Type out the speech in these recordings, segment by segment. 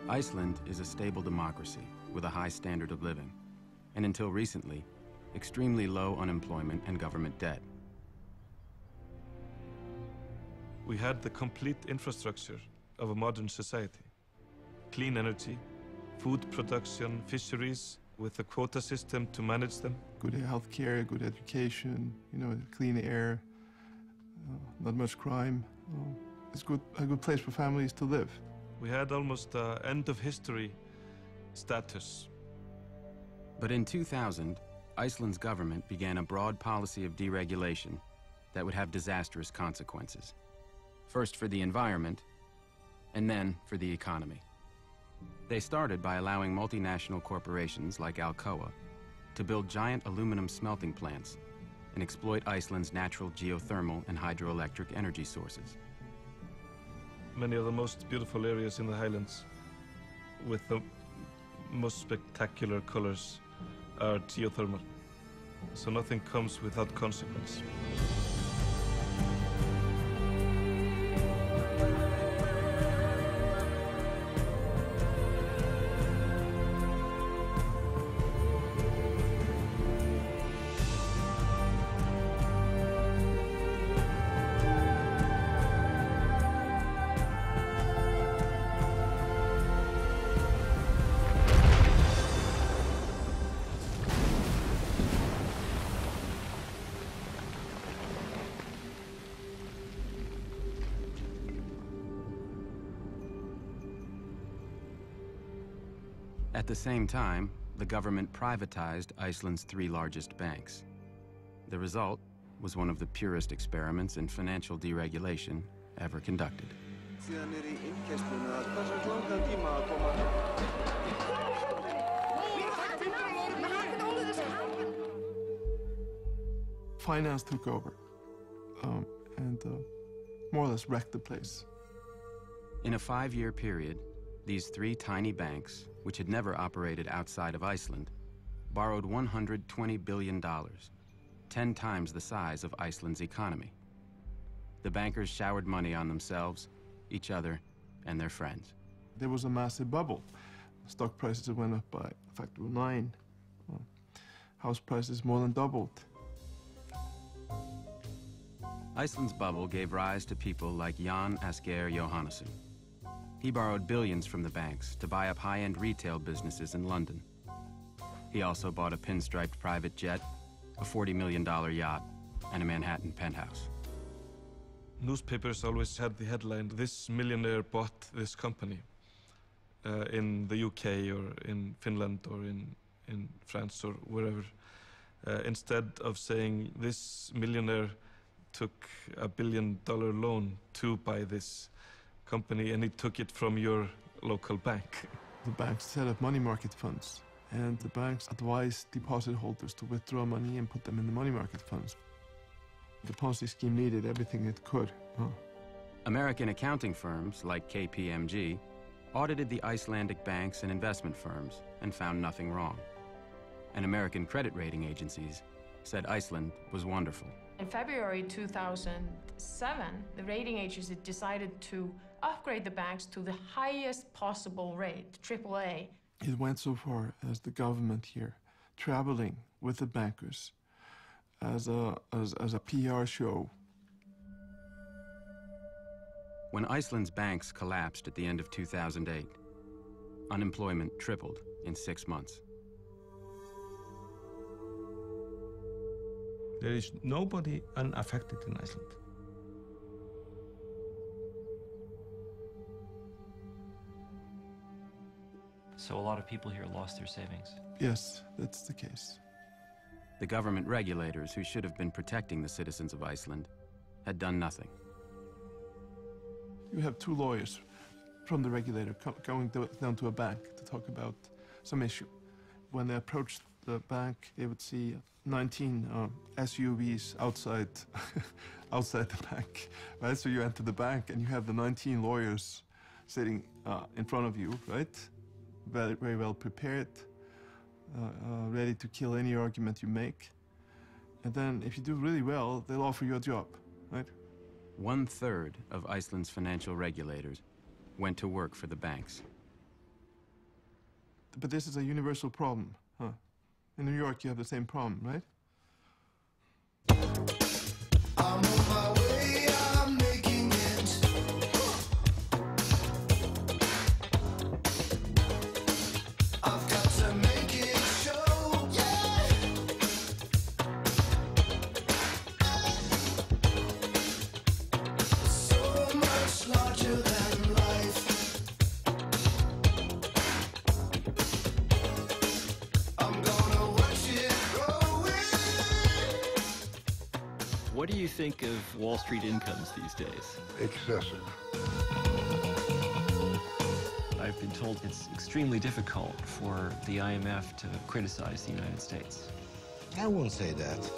Iceland is a stable democracy with a high standard of living, and until recently, extremely low unemployment and government debt. We had the complete infrastructure of a modern society. Clean energy, food production, fisheries, with a quota system to manage them. Good health care, good education, clean air, not much crime. It's a good place for families to live. We had almost end of history status. But in 2000, Iceland's government began a broad policy of deregulation that would have disastrous consequences. First for the environment, and then for the economy. They started by allowing multinational corporations like Alcoa to build giant aluminum smelting plants and exploit Iceland's natural geothermal and hydroelectric energy sources. Many of the most beautiful areas in the highlands with the most spectacular colors are geothermal. So nothing comes without consequence. At the same time, the government privatized Iceland's 3 largest banks. The result was one of the purest experiments in financial deregulation ever conducted. Finance took over and more or less wrecked the place. In a 5-year period, these 3 tiny banks, which had never operated outside of Iceland, borrowed $120 billion, 10 times the size of Iceland's economy. The bankers showered money on themselves, each other, and their friends. There was a massive bubble. Stock prices went up by a factor of 9. House prices more than doubled. Iceland's bubble gave rise to people like Jan Asgeir Jóhannesson. He borrowed billions from the banks to buy up high-end retail businesses in London. He also bought a pinstriped private jet, a $40 million yacht, and a Manhattan penthouse. Newspapers always had the headline, "This millionaire bought this company," in the UK or in Finland or in France or wherever. Instead of saying, "This millionaire took a $1 billion loan to buy this company, and he took it from your local bank." The banks set up money market funds, and the banks advised deposit holders to withdraw money and put them in the money market funds. The Ponzi scheme needed everything it could. American accounting firms like KPMG audited the Icelandic banks and investment firms and found nothing wrong. And American credit rating agencies said Iceland was wonderful. In February 2007, the rating agency decided to upgrade the banks to the highest possible rate, AAA. It went so far as the government here traveling with the bankers as a PR show. When Iceland's banks collapsed at the end of 2008, unemployment tripled in 6 months. There is nobody unaffected in Iceland. So a lot of people here lost their savings. Yes, that's the case. The government regulators who should have been protecting the citizens of Iceland had done nothing. You have 2 lawyers from the regulator going down to a bank to talk about some issue. When they approached the bank, they would see 19 SUVs outside outside the bank. Right? So you enter the bank and you have the 19 lawyers sitting in front of you, right? Very, very well prepared, ready to kill any argument you make. And then if you do really well, they'll offer you a job, right? 1/3 of Iceland's financial regulators went to work for the banks. But this is a universal problem, huh? In New York, you have the same problem, right? I'm on my way, I'm making it. I've got to make it show, yeah. So much larger than life. I'm gonna watch it growing. What do you think of Wall Street incomes these days? Excessive. I've been told it's extremely difficult for the IMF to criticize the United States. I won't say that.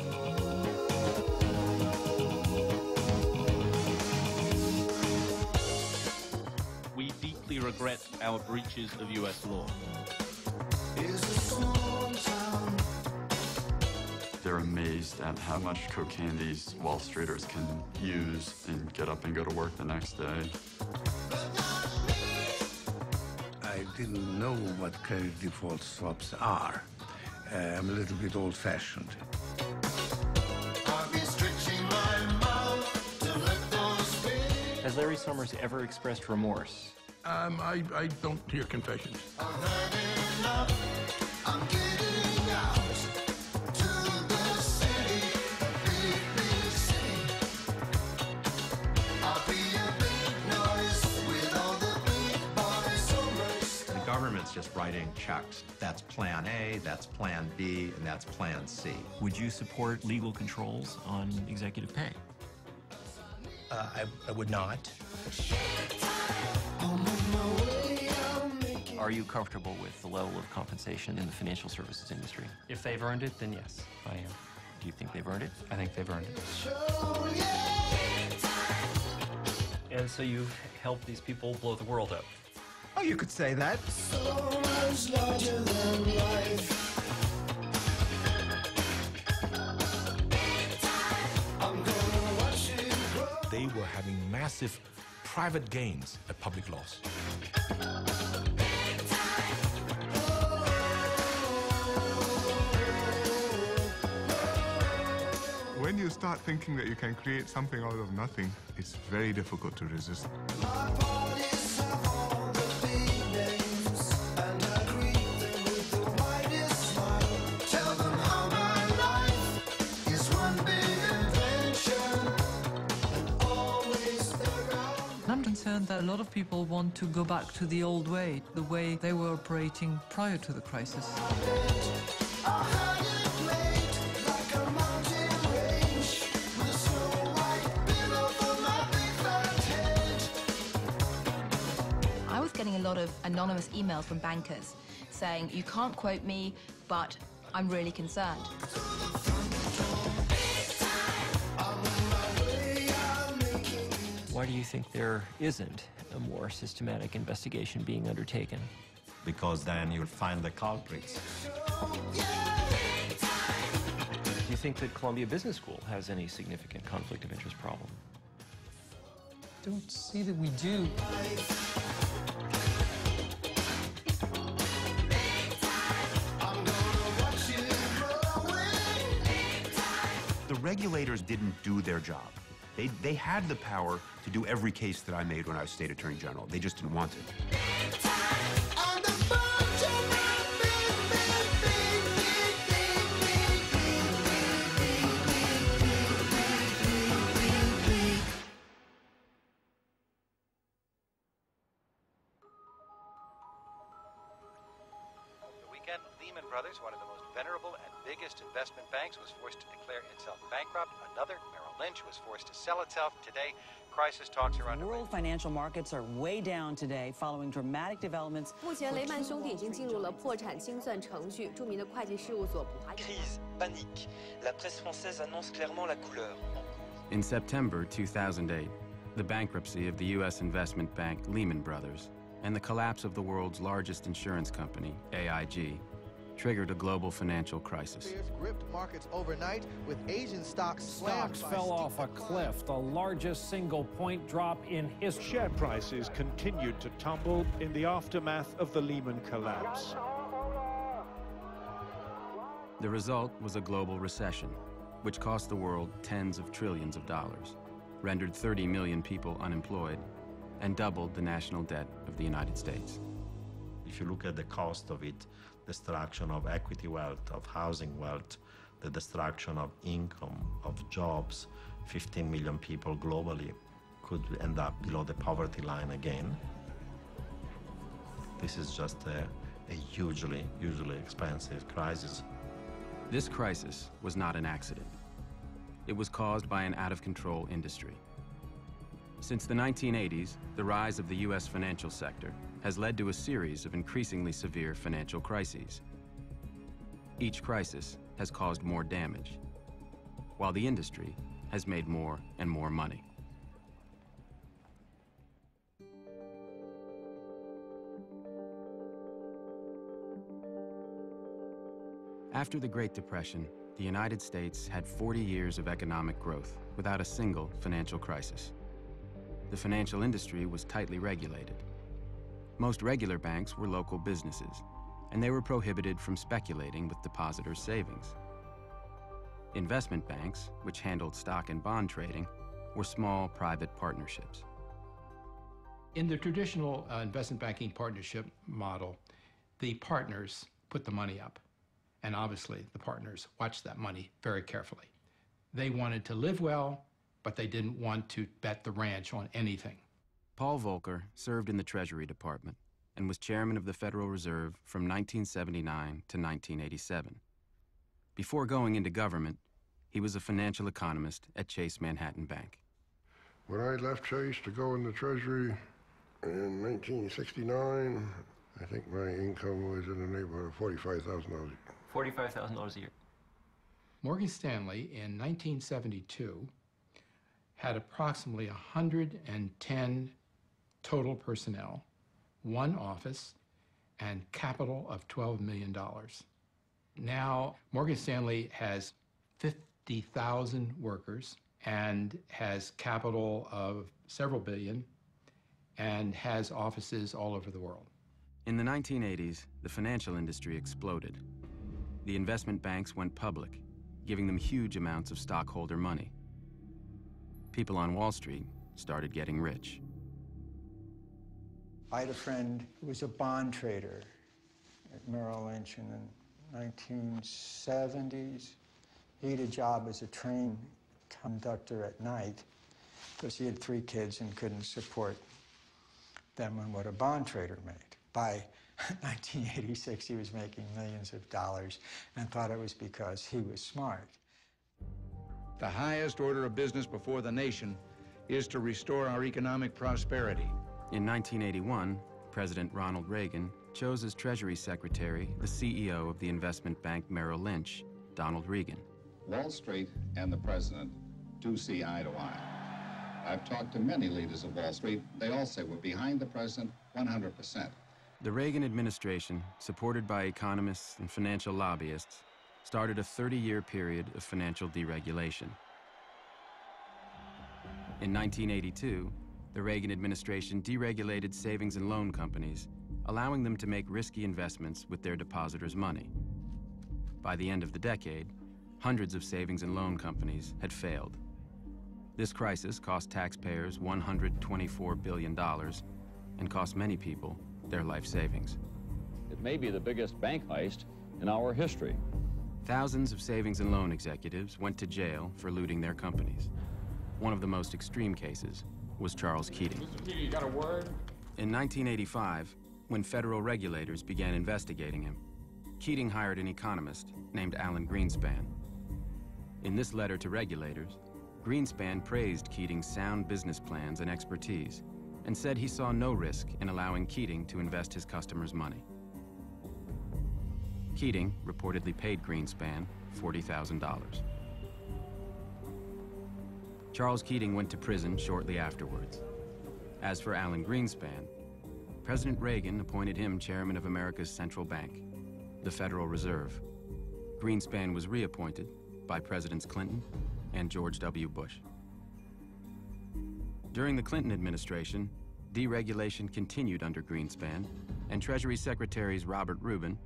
We deeply regret our breaches of U.S. law. It's a small town. They're amazed at how much cocaine these Wall Streeters can use and get up and go to work the next day. I didn't know what credit default swaps are. I'm a little bit old-fashioned. I've been stretching my mouth to let those be. Has Larry Summers ever expressed remorse? I don't hear confessions. I've had enough. I'm getting out to the city, big, big city. I'll be a big noise with all the big boys so much. The government's just writing checks. That's Plan A, that's Plan B, and that's Plan C. Would you support legal controls on executive pay? I would not. I'm on my way, I'm making Are you comfortable with the level of compensation in the financial services industry? If they've earned it, then yes, I am. Do you think they've earned it? I think they've earned it. show, yeah. And so you've helped these people blow the world up. Oh, you could say that. So much larger than life. I'm gonna watch it grow. They were having massive private gains at public loss. When you start thinking that you can create something out of nothing, it's very difficult to resist. My parties have all the big names, and I greet them with the widest smile. Tell them how my life is one big adventure, and always around. I'm concerned that a lot of people want to go back to the old way, the way they were operating prior to the crisis. I had it made like a mountain range, with a snow white pillow for my big fat head. I was getting a lot of anonymous emails from bankers saying, you can't quote me, but I'm really concerned. Why do you think there isn't a more systematic investigation being undertaken? Because then you'll find the culprits. Do you think that Columbia Business School has any significant conflict of interest problem? Don't see that we do. The regulators didn't do their job. They had the power to do every case that I made when I was state attorney general. They just didn't want to. Lehman Brothers, one of the most venerable and biggest investment banks, was forced to declare itself bankrupt. Another, Merrill Lynch, was forced to sell itself. Today, crisis talks are underway. World financial markets are way down today following dramatic developments. 目前雷曼兄弟已经进入了破产清算程序，著名的会计事务所普华。Crise, panique. La presse française annonce clairement la couleur. In September 2008, the bankruptcy of the U.S. investment bank Lehman Brothers and the collapse of the world's largest insurance company, AIG, triggered a global financial crisis. Gripped markets overnight with Asian stocks Stocks fell off a cliff, the largest single point drop in history. Share prices continued to tumble in the aftermath of the Lehman collapse. The result was a global recession, which cost the world tens of trillions of dollars, rendered 30 million people unemployed, and doubled the national debt of the United States. If you look at the cost of it, destruction of equity wealth, of housing wealth, the destruction of income, of jobs, 15 million people globally could end up below the poverty line again. This is just a hugely expensive crisis. This crisis was not an accident. It was caused by an out-of-control industry. Since the 1980s, the rise of the U.S. financial sector has led to a series of increasingly severe financial crises. Each crisis has caused more damage, while the industry has made more and more money. After the Great Depression, the United States had 40 years of economic growth without a single financial crisis. The financial industry was tightly regulated. Most regular banks were local businesses, and they were prohibited from speculating with depositors' savings. Investment banks, which handled stock and bond trading, were small private partnerships. In the traditional investment banking partnership model, the partners put the money up. And obviously, the partners watched that money very carefully. They wanted to live well, but they didn't want to bet the ranch on anything. Paul Volcker served in the Treasury Department and was chairman of the Federal Reserve from 1979 to 1987. Before going into government, he was a financial economist at Chase Manhattan Bank. When I left Chase to go in the Treasury in 1969, I think my income was in the neighborhood of $45,000 a year. $45,000 a year. Morgan Stanley in 1972 had approximately 110 total personnel, one office, and capital of $12 million. Now, Morgan Stanley has 50,000 workers and has capital of several billion and has offices all over the world. In the 1980s, the financial industry exploded. The investment banks went public, giving them huge amounts of stockholder money. People on Wall Street started getting rich. I had a friend who was a bond trader at Merrill Lynch in the 1970s. He had a job as a train conductor at night because he had 3 kids and couldn't support them on what a bond trader made. By 1986, he was making millions of dollars and thought it was because he was smart. The highest order of business before the nation is to restore our economic prosperity. In 1981, President Ronald Reagan chose as Treasury Secretary the CEO of the investment bank Merrill Lynch, Donald Regan. Wall Street and the president do see eye to eye. I've talked to many leaders of Wall Street. They all say we're behind the president 100%. The Reagan administration, supported by economists and financial lobbyists, started a 30-year period of financial deregulation. In 1982, the Reagan administration deregulated savings and loan companies, allowing them to make risky investments with their depositors' money. By the end of the decade, hundreds of savings and loan companies had failed. This crisis cost taxpayers $124 billion and cost many people their life savings. It may be the biggest bank heist in our history. Thousands of savings and loan executives went to jail for looting their companies. One of the most extreme cases was Charles Keating. Mr. Keating, you got a word? In 1985, when federal regulators began investigating him, Keating hired an economist named Alan Greenspan. In this letter to regulators, Greenspan praised Keating's sound business plans and expertise and said he saw no risk in allowing Keating to invest his customers' money. Keating reportedly paid Greenspan $40,000. Charles Keating went to prison shortly afterwards. As for Alan Greenspan, President Reagan appointed him chairman of America's central bank, the Federal Reserve. Greenspan was reappointed by Presidents Clinton and George W. Bush. During the Clinton administration, deregulation continued under Greenspan, and Treasury Secretaries Robert Rubin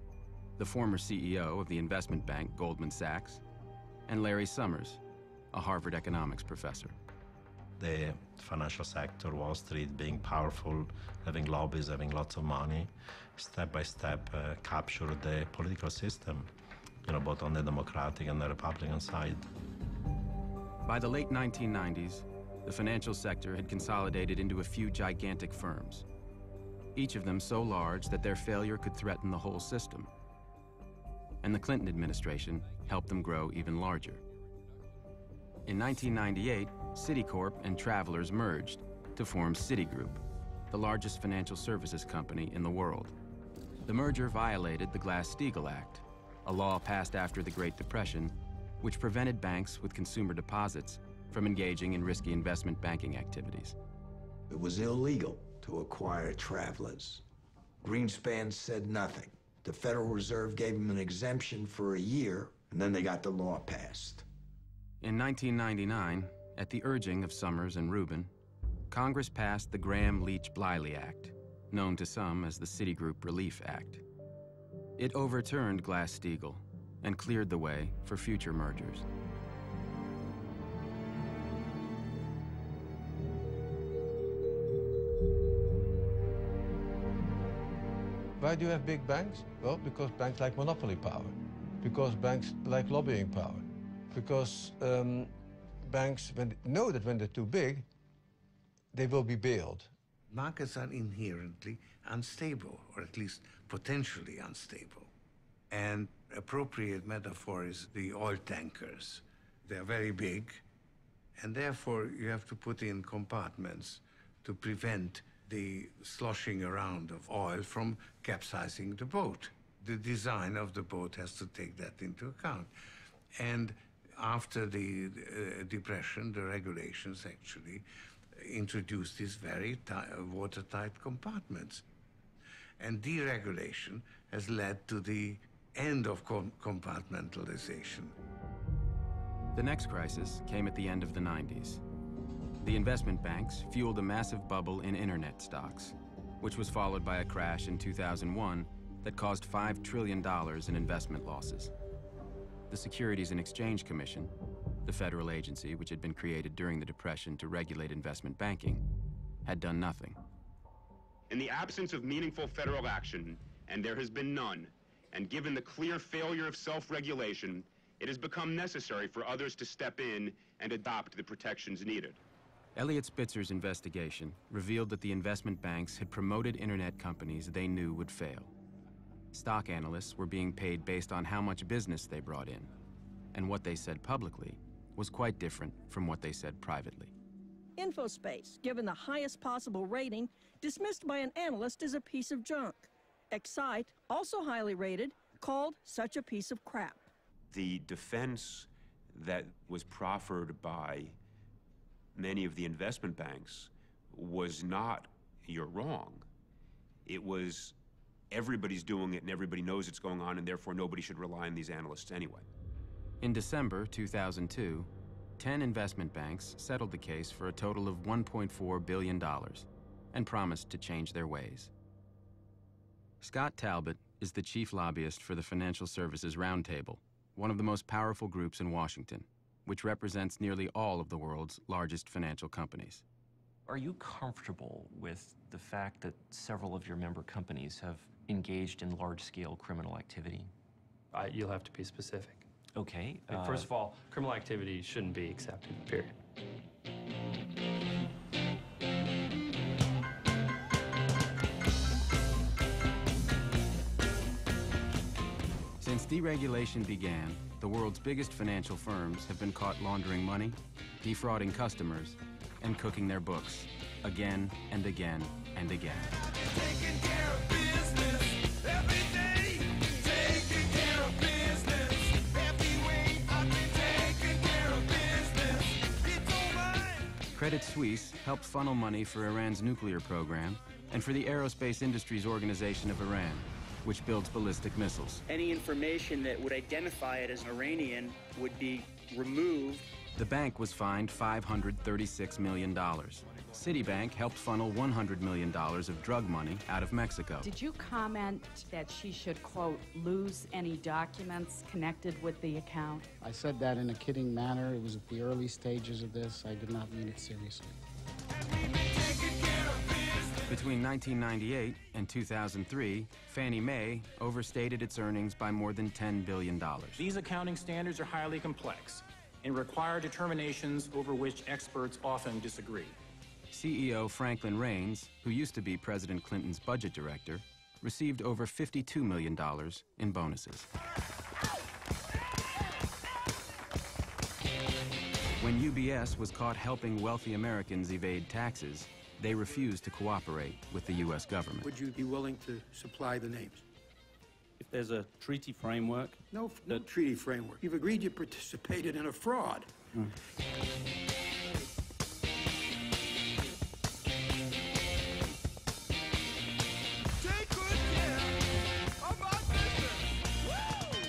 the former CEO of the investment bank Goldman Sachs, and Larry Summers, a Harvard economics professor. The financial sector, Wall Street, being powerful, having lobbies, having lots of money, step by step captured the political system, both on the Democratic and the Republican side. By the late 1990s, the financial sector had consolidated into a few gigantic firms, each of them so large that their failure could threaten the whole system. And the Clinton administration helped them grow even larger. In 1998, Citicorp and Travelers merged to form Citigroup, the largest financial services company in the world. The merger violated the Glass-Steagall Act, a law passed after the Great Depression, which prevented banks with consumer deposits from engaging in risky investment banking activities. It was illegal to acquire Travelers. Greenspan said nothing. The Federal Reserve gave them an exemption for a year, and then they got the law passed. In 1999, at the urging of Summers and Rubin, Congress passed the Graham-Leach-Bliley Act, known to some as the Citigroup Relief Act. It overturned Glass-Steagall and cleared the way for future mergers. Why do you have big banks? Well, because banks like monopoly power, because banks like lobbying power, because banks know that when they're too big, they will be bailed. Markets are inherently unstable, or at least potentially unstable. And appropriate metaphor is the oil tankers. They're very big, and therefore you have to put in compartments to prevent the sloshing around of oil from capsizing the boat. The design of the boat has to take that into account. And after the Depression, the regulations actually introduced these very watertight compartments. And deregulation has led to the end of compartmentalization. The next crisis came at the end of the 90s. The investment banks fueled a massive bubble in internet stocks, which was followed by a crash in 2001 that caused $5 trillion in investment losses. The Securities and Exchange Commission, the federal agency which had been created during the Depression to regulate investment banking, had done nothing. In the absence of meaningful federal action, and there has been none, and given the clear failure of self-regulation, it has become necessary for others to step in and adopt the protections needed. Eliot Spitzer's investigation revealed that the investment banks had promoted internet companies they knew would fail. Stock analysts were being paid based on how much business they brought in, and what they said publicly was quite different from what they said privately. Infospace, given the highest possible rating, dismissed by an analyst as a piece of junk. Excite, also highly rated, called such a piece of crap. The defense that was proffered by many of the investment banks was not, you're wrong. It was, everybody's doing it and everybody knows it's going on, and therefore nobody should rely on these analysts anyway. In December 2002, 10 investment banks settled the case for a total of $1.4 billion and promised to change their ways. Scott Talbot is the chief lobbyist for the Financial Services Roundtable, one of the most powerful groups in Washington, which represents nearly all of the world's largest financial companies. Are you comfortable with the fact that several of your member companies have engaged in large-scale criminal activity? You'll have to be specific. Okay. First of all, criminal activity shouldn't be accepted, period. Since deregulation began, the world's biggest financial firms have been caught laundering money, defrauding customers, and cooking their books again and again and again. Taking care of business every day. Taking care of business every way. I've been taking care of business. It's all mine. Credit Suisse helped funnel money for Iran's nuclear program and for the Aerospace Industries Organization of Iran, which builds ballistic missiles. Any information that would identify it as Iranian would be removed. The bank was fined $536 million. Citibank helped funnel $100 million of drug money out of Mexico. Did you comment that she should, quote, lose any documents connected with the account? I said that in a kidding manner. It was at the early stages of this. I did not mean it seriously. Between 1998 and 2003, Fannie Mae overstated its earnings by more than $10 billion. These accounting standards are highly complex and require determinations over which experts often disagree. CEO Franklin Raines, who used to be President Clinton's budget director, received over $52 million in bonuses. When UBS was caught helping wealthy Americans evade taxes, they refused to cooperate with the U.S. government. Would you be willing to supply the names? If there's a treaty framework... No treaty framework. You've agreed you participated in a fraud.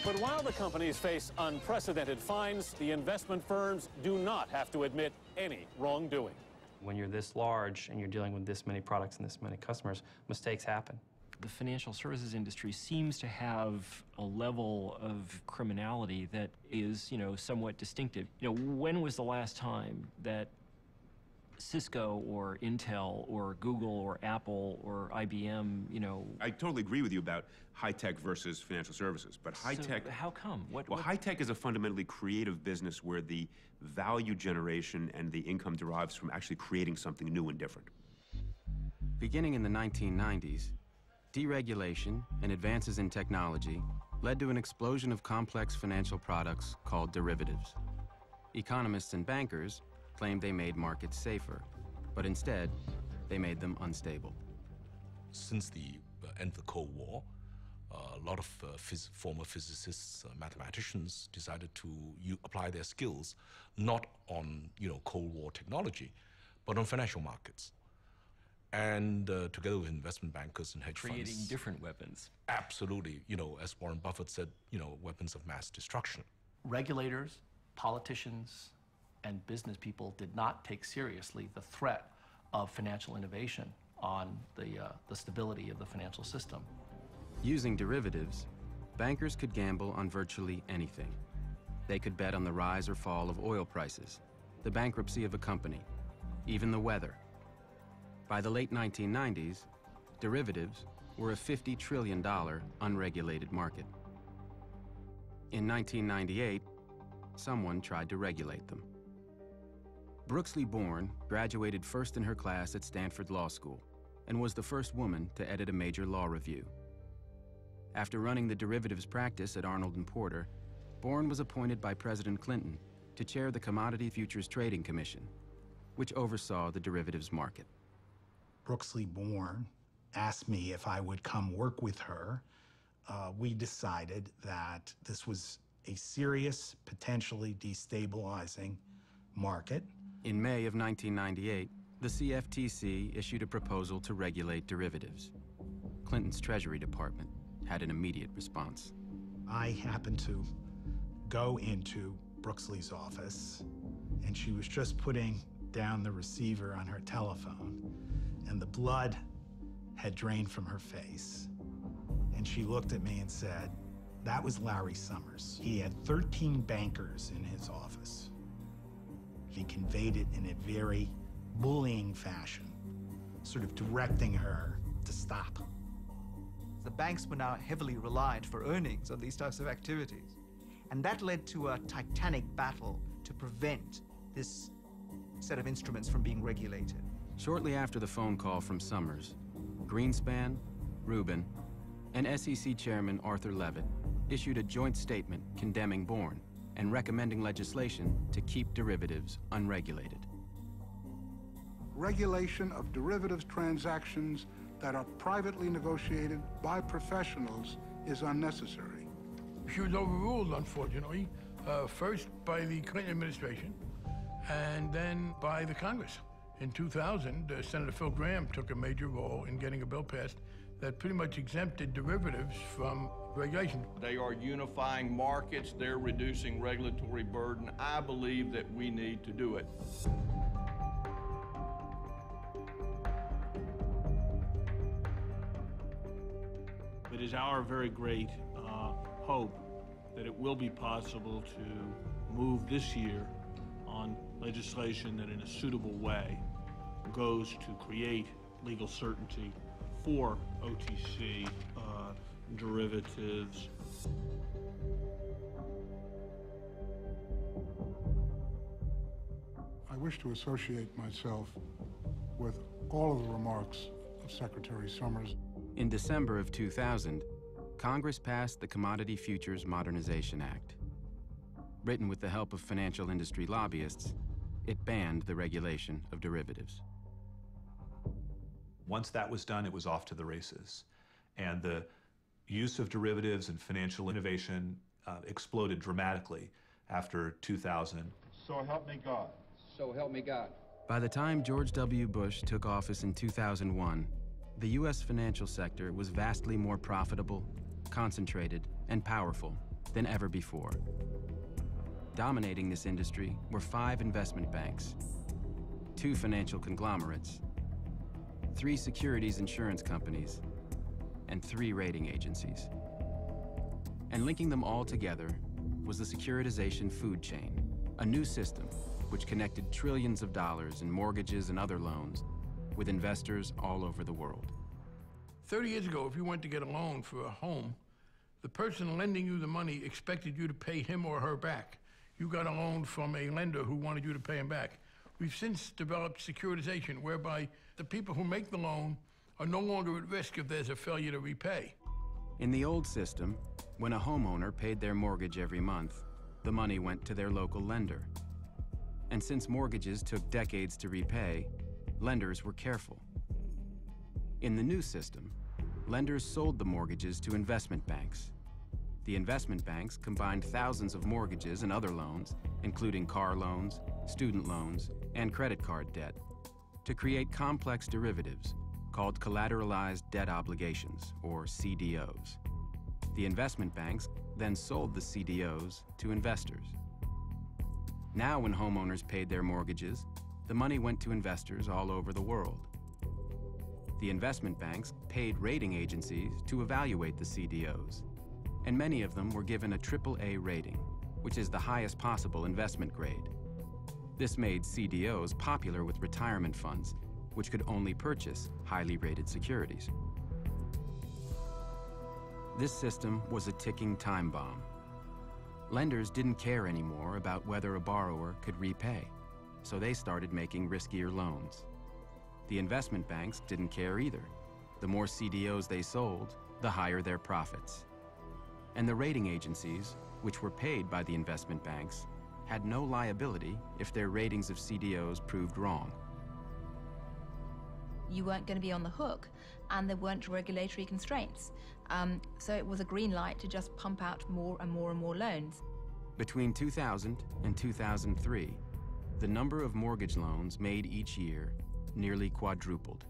But while the companies face unprecedented fines, the investment firms do not have to admit any wrongdoing. When you're this large and you're dealing with this many products and this many customers, mistakes happen. The financial services industry seems to have a level of criminality that is, somewhat distinctive. When was the last time that Cisco or Intel or Google or Apple or IBM, I totally agree with you about high-tech versus financial services, but high-tech... So how come? High-tech is a fundamentally creative business where the value generation and the income derives from actually creating something new and different. Beginning in the 1990s, deregulation and advances in technology led to an explosion of complex financial products called derivatives. Economists and bankers claimed they made markets safer, but instead, they made them unstable. Since the end of the Cold War, a lot of former physicists, mathematicians decided to apply their skills not on Cold War technology, but on financial markets. And together with investment bankers and hedge funds. Creating different weapons. Absolutely. As Warren Buffett said, weapons of mass destruction. Regulators, politicians, and business people did not take seriously the threat of financial innovation on the stability of the financial system. Using derivatives, bankers could gamble on virtually anything. They could bet on the rise or fall of oil prices, the bankruptcy of a company, even the weather. By the late 1990s, derivatives were a $50 trillion unregulated market. In 1998, someone tried to regulate them. Brooksley Born graduated first in her class at Stanford Law School and was the first woman to edit a major law review. After running the derivatives practice at Arnold & Porter, Born was appointed by President Clinton to chair the Commodity Futures Trading Commission, which oversaw the derivatives market. Brooksley Born asked me if I would come work with her. We decided that this was a serious, potentially destabilizing market. In May of 1998, the CFTC issued a proposal to regulate derivatives. Clinton's Treasury Department had an immediate response. I happened to go into Brooksley's office, and she was just putting down the receiver on her telephone, and the blood had drained from her face. And she looked at me and said, "That was Larry Summers. He had 13 bankers in his office." He conveyed it in a very bullying fashion, sort of directing her to stop. The banks were now heavily reliant for earnings on these types of activities. And that led to a titanic battle to prevent this set of instruments from being regulated. Shortly after the phone call from Summers, Greenspan, Rubin, and SEC Chairman Arthur Levitt issued a joint statement condemning Born and recommending legislation to keep derivatives unregulated. Regulation of derivatives transactions that are privately negotiated by professionals is unnecessary. She was overruled, unfortunately, first by the Clinton administration and then by the Congress. In 2000, Senator Phil Gramm took a major role in getting a bill passed that pretty much exempted derivatives from regulation. They are unifying markets, they're reducing regulatory burden. I believe that we need to do it. is our very great hope that it will be possible to move this year on legislation that in a suitable way goes to create legal certainty for OTC derivatives. I wish to associate myself with all of the remarks of Secretary Summers. In December of 2000, Congress passed the Commodity Futures Modernization Act. Written with the help of financial industry lobbyists, it banned the regulation of derivatives. Once that was done, it was off to the races. And the use of derivatives and financial innovation exploded dramatically after 2000. So help me God. So help me God. By the time George W. Bush took office in 2001, the U.S. financial sector was vastly more profitable, concentrated, and powerful than ever before. Dominating this industry were 5 investment banks, 2 financial conglomerates, 3 securities insurance companies, and 3 rating agencies. And linking them all together was the securitization food chain, a new system which connected trillions of dollars in mortgages and other loans with investors all over the world. 30 years ago, if you went to get a loan for a home, the person lending you the money expected you to pay him or her back. You got a loan from a lender who wanted you to pay him back. We've since developed securitization, whereby the people who make the loan are no longer at risk if there's a failure to repay. In the old system, when a homeowner paid their mortgage every month, the money went to their local lender. And since mortgages took decades to repay, lenders were careful. In the new system, lenders sold the mortgages to investment banks. The investment banks combined thousands of mortgages and other loans, including car loans, student loans, and credit card debt, to create complex derivatives called collateralized debt obligations, or CDOs. The investment banks then sold the CDOs to investors. Now, when homeowners paid their mortgages, the money went to investors all over the world. The investment banks paid rating agencies to evaluate the CDOs, and many of them were given a AAA rating, which is the highest possible investment grade. This made CDOs popular with retirement funds, which could only purchase highly rated securities. This system was a ticking time bomb. Lenders didn't care anymore about whether a borrower could repay, so they started making riskier loans. The investment banks didn't care either. The more CDOs they sold, the higher their profits. And the rating agencies, which were paid by the investment banks, had no liability if their ratings of CDOs proved wrong. You weren't going to be on the hook, and there weren't regulatory constraints. So it was a green light to just pump out more and more and more loans. Between 2000 and 2003, the number of mortgage loans made each year nearly quadrupled.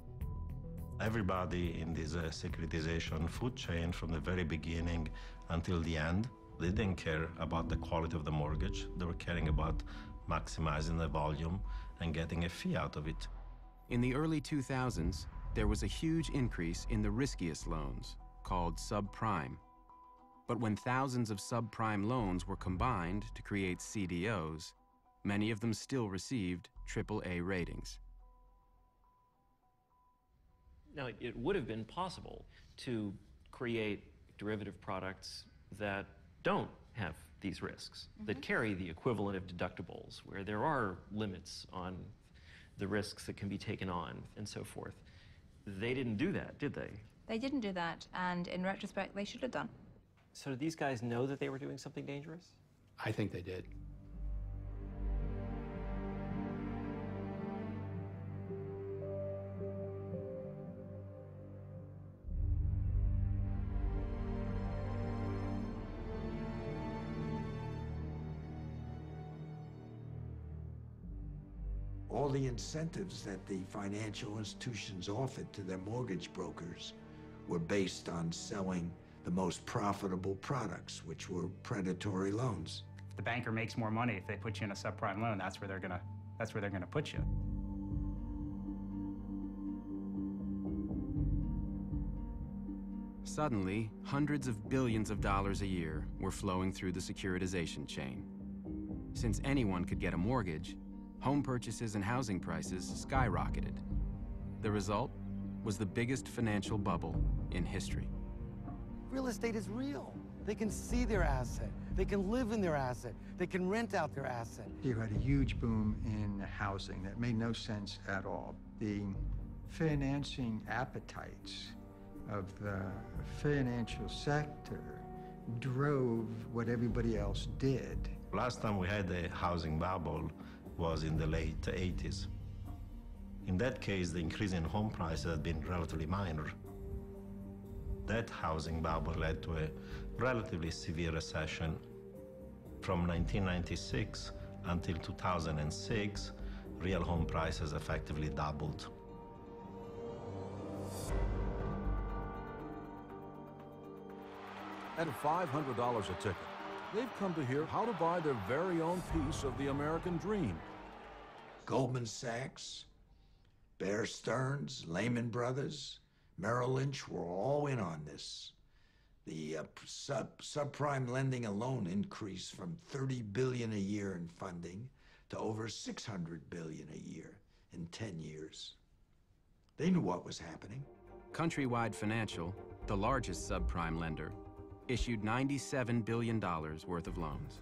Everybody in this securitization food chain from the very beginning until the end, they didn't care about the quality of the mortgage. They were caring about maximizing the volume and getting a fee out of it. In the early 2000s, there was a huge increase in the riskiest loans, called subprime. But when thousands of subprime loans were combined to create CDOs, many of them still received AAA ratings. Now, it would have been possible to create derivative products that don't have these risks, that carry the equivalent of deductibles, where there are limits on the risks that can be taken on and so forth. They didn't do that, did they? They didn't do that, and in retrospect, they should have done. So did these guys know that they were doing something dangerous? I think they did. All the incentives that the financial institutions offered to their mortgage brokers were based on selling the most profitable products, which were predatory loans. If the banker makes more money if they put you in a subprime loan, that's where they're gonna put you. Suddenly, hundreds of billions of dollars a year were flowing through the securitization chain. Since anyone could get a mortgage, home purchases and housing prices skyrocketed. The result was the biggest financial bubble in history. Real estate is real. They can see their asset. They can live in their asset. They can rent out their asset. You had a huge boom in housing that made no sense at all. The financing appetites of the financial sector drove what everybody else did. Last time we had a housing bubble was in the late 80s. In that case, the increase in home prices had been relatively minor. That housing bubble led to a relatively severe recession. From 1996 until 2006, real home prices effectively doubled. At $500 a ticket, they've come to hear how to buy their very own piece of the American dream. Goldman Sachs, Bear Stearns, Lehman Brothers, Merrill Lynch were all in on this. The subprime lending alone increased from $30 billion a year in funding to over $600 billion a year in 10 years. They knew what was happening. Countrywide Financial, the largest subprime lender, issued $97 billion worth of loans.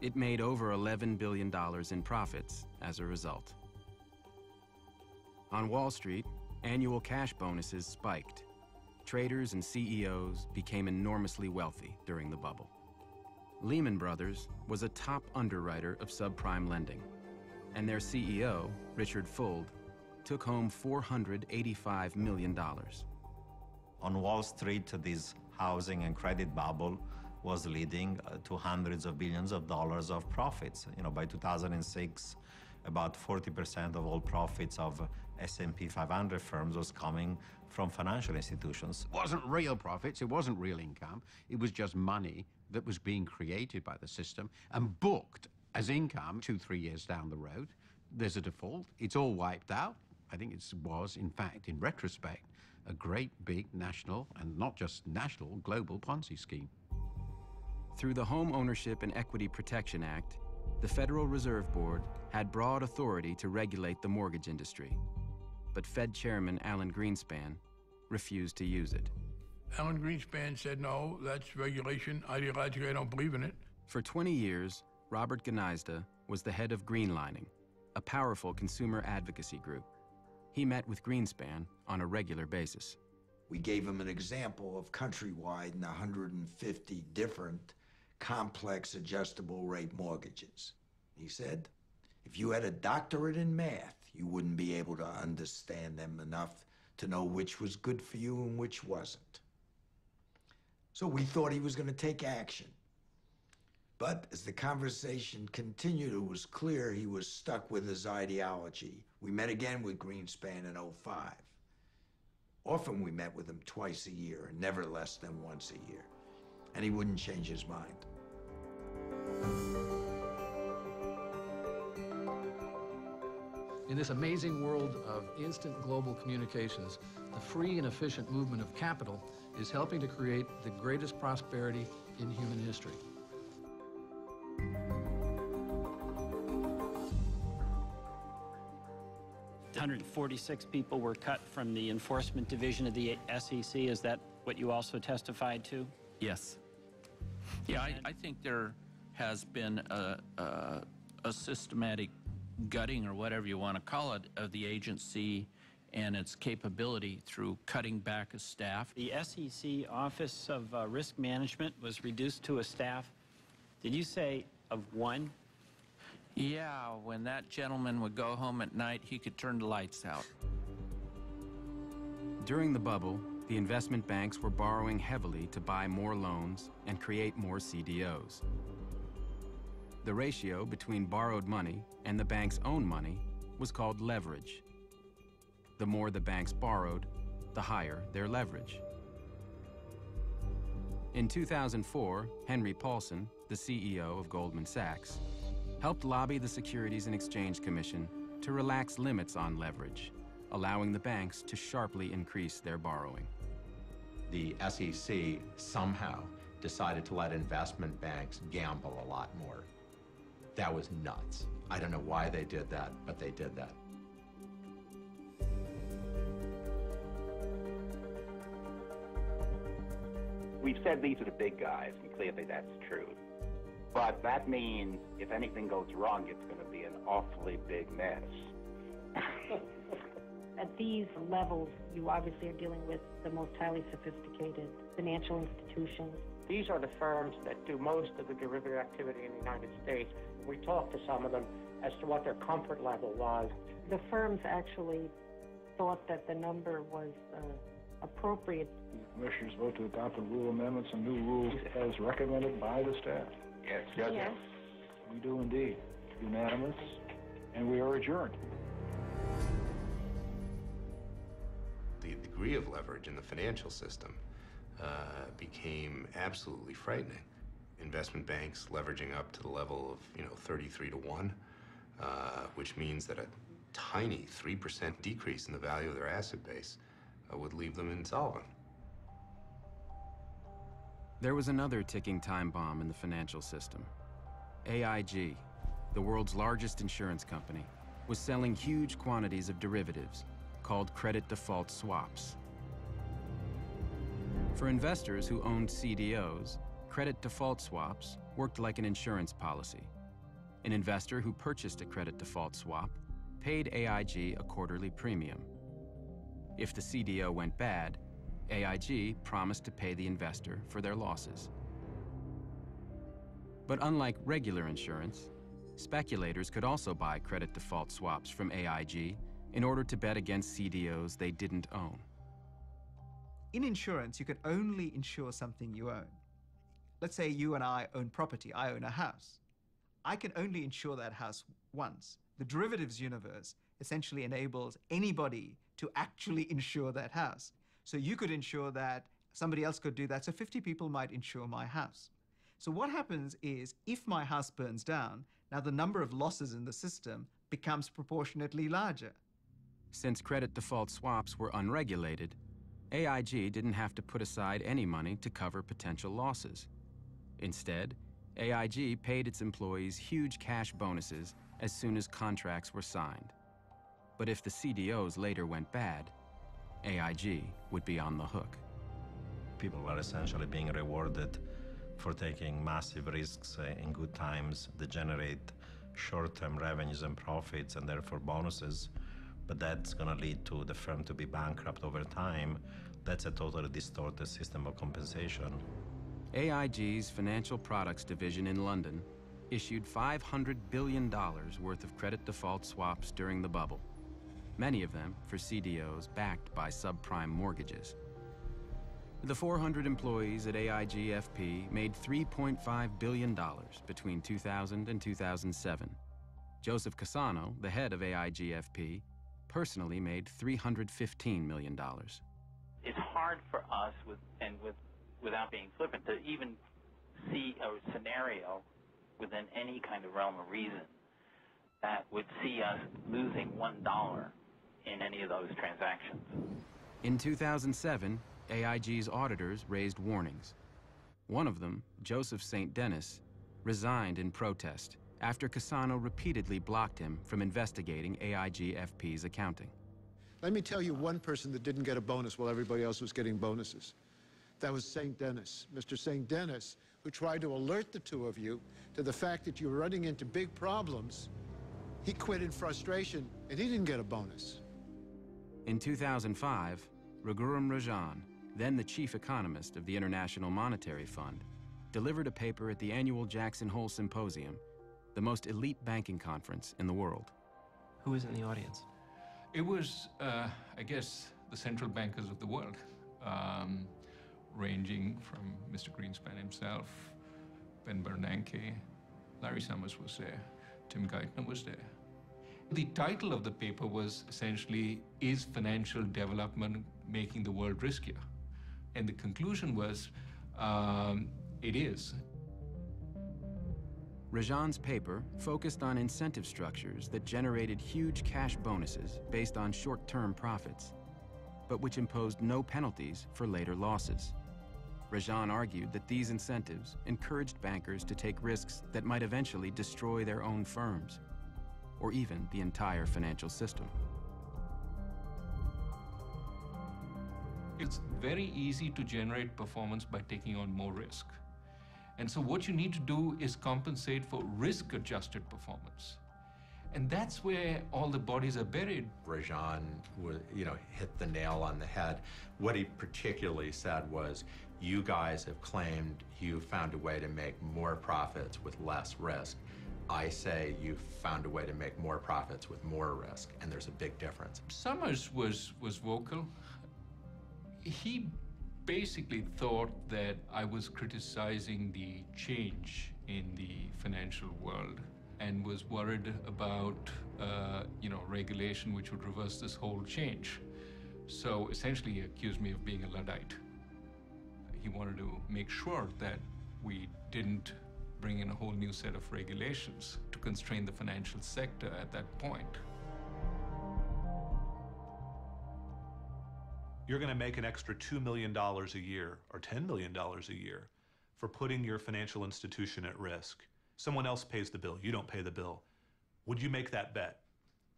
It made over $11 billion in profits as a result. On Wall Street, annual cash bonuses spiked. Traders and CEOs became enormously wealthy during the bubble. Lehman Brothers was a top underwriter of subprime lending, and their CEO, Richard Fuld, took home $485 million. On Wall Street, this housing and credit bubble was leading to hundreds of billions of dollars of profits. By 2006, about 40% of all profits of S&P 500 firms was coming from financial institutions. It wasn't real profits, it wasn't real income, it was just money that was being created by the system and booked as income 2-3 years down the road. There's a default, it's all wiped out. I think it was, in fact, in retrospect, a great big national, and not just national, global Ponzi scheme. Through the Home Ownership and Equity Protection Act, the Federal Reserve Board had broad authority to regulate the mortgage industry, but Fed Chairman Alan Greenspan refused to use it. Alan Greenspan said, no, that's regulation. Ideologically, I don't believe in it. For 20 years, Robert Gnizda was the head of Greenlining, a powerful consumer advocacy group. He met with Greenspan on a regular basis. We gave him an example of Countrywide and 150 different complex adjustable rate mortgages. He said, if you had a doctorate in math, you wouldn't be able to understand them enough to know which was good for you and which wasn't. So we thought he was going to take action. But as the conversation continued, it was clear he was stuck with his ideology. We met again with Greenspan in 2005. Often we met with him twice a year, and never less than once a year. And he wouldn't change his mind. In this amazing world of instant global communications, the free and efficient movement of capital is helping to create the greatest prosperity in human history. $146 people were cut from the enforcement division of the SEC. Is that what you also testified to? Yes. Yeah, I think there has been a systematic gutting, or whatever you want to call it, of the agency and its capability through cutting back of staff. The SEC Office of Risk Management was reduced to a staff, did you say, of one? Yeah, when that gentleman would go home at night, he could turn the lights out. During the bubble, the investment banks were borrowing heavily to buy more loans and create more CDOs. The ratio between borrowed money and the bank's own money was called leverage. The more the banks borrowed, the higher their leverage. In 2004, Henry Paulson, the CEO of Goldman Sachs, helped lobby the Securities and Exchange Commission to relax limits on leverage, allowing the banks to sharply increase their borrowing. the SEC somehow decided to let investment banks gamble a lot more. That was nuts. I don't know why they did that, but they did that. We've said these are the big guys, and clearly that's true. But that means if anything goes wrong, it's going to be an awfully big mess. At these levels, you obviously are dealing with the most highly sophisticated financial institutions. These are the firms that do most of the derivative activity in the United States. We talked to some of them as to what their comfort level was. The firms actually thought that the number was appropriate. The commissioners vote to adopt the rule amendments and new rules as recommended by the staff. Yes. Yes. We do indeed. Unanimous, and we are adjourned. The degree of leverage in the financial system became absolutely frightening. Investment banks leveraging up to the level of 33 to 1, which means that a tiny 3% decrease in the value of their asset base would leave them insolvent. There was another ticking time bomb in the financial system. AIG, the world's largest insurance company, was selling huge quantities of derivatives called credit default swaps. For investors who owned CDOs, credit default swaps worked like an insurance policy. An investor who purchased a credit default swap paid AIG a quarterly premium. If the CDO went bad, AIG promised to pay the investor for their losses. But unlike regular insurance, speculators could also buy credit default swaps from AIG in order to bet against CDOs they didn't own. In insurance, you can only insure something you own. Let's say you and I own property. I own a house. I can only insure that house once. The derivatives universe essentially enables anybody to actually insure that house. So you could insure that, somebody else could do that, so 50 people might insure my house. So what happens is, if my house burns down, now the number of losses in the system becomes proportionately larger. Since credit default swaps were unregulated, AIG didn't have to put aside any money to cover potential losses. Instead, AIG paid its employees huge cash bonuses as soon as contracts were signed. But if the CDOs later went bad, AIG would be on the hook. People were essentially being rewarded for taking massive risks in good times that generate short-term revenues and profits and therefore bonuses, but that's going to lead to the firm to be bankrupt over time. That's a totally distorted system of compensation. AIG's financial products division in London issued $500 billion worth of credit default swaps during the bubble, many of them for CDOs backed by subprime mortgages. The 400 employees at AIG FP made $3.5 billion between 2000 and 2007. Joseph Cassano, the head of AIG FP, personally made $315 million. It's hard for us, without being flippant, to even see a scenario within any kind of realm of reason that would see us losing $1 in any of those transactions. In 2007, AIG's auditors raised warnings. One of them, Joseph St. Denis, resigned in protest after Cassano repeatedly blocked him from investigating AIG FP's accounting. Let me tell you one person that didn't get a bonus while everybody else was getting bonuses. That was St. Denis, Mr. St. Denis, who tried to alert the two of you to the fact that you were running into big problems. He quit in frustration, and he didn't get a bonus. In 2005, Raghuram Rajan, then the chief economist of the International Monetary Fund, delivered a paper at the annual Jackson Hole Symposium, the most elite banking conference in the world. Who was in the audience? It was, I guess, the central bankers of the world, ranging from Mr. Greenspan himself, Ben Bernanke, Larry Summers was there, Tim Geithner was there. The title of the paper was essentially, "Is financial development making the world riskier?" And the conclusion was, it is. Rajan's paper focused on incentive structures that generated huge cash bonuses based on short-term profits. but which imposed no penalties for later losses. Rajan argued that these incentives encouraged bankers to take risks that might eventually destroy their own firms, or even the entire financial system. It's very easy to generate performance by taking on more risk. And so what you need to do is compensate for risk-adjusted performance. And that's where all the bodies are buried. Rajan, hit the nail on the head. What he particularly said was, you guys have claimed you found a way to make more profits with less risk. I say you've found a way to make more profits with more risk, and there's a big difference. Summers was vocal. He basically thought that I was criticizing the change in the financial world and was worried about, regulation which would reverse this whole change. So essentially, he accused me of being a Luddite. He wanted to make sure that we didn't bring in a whole new set of regulations to constrain the financial sector at that point. You're going to make an extra $2 million a year or $10 million a year for putting your financial institution at risk. Someone else pays the bill. You don't pay the bill. Would you make that bet?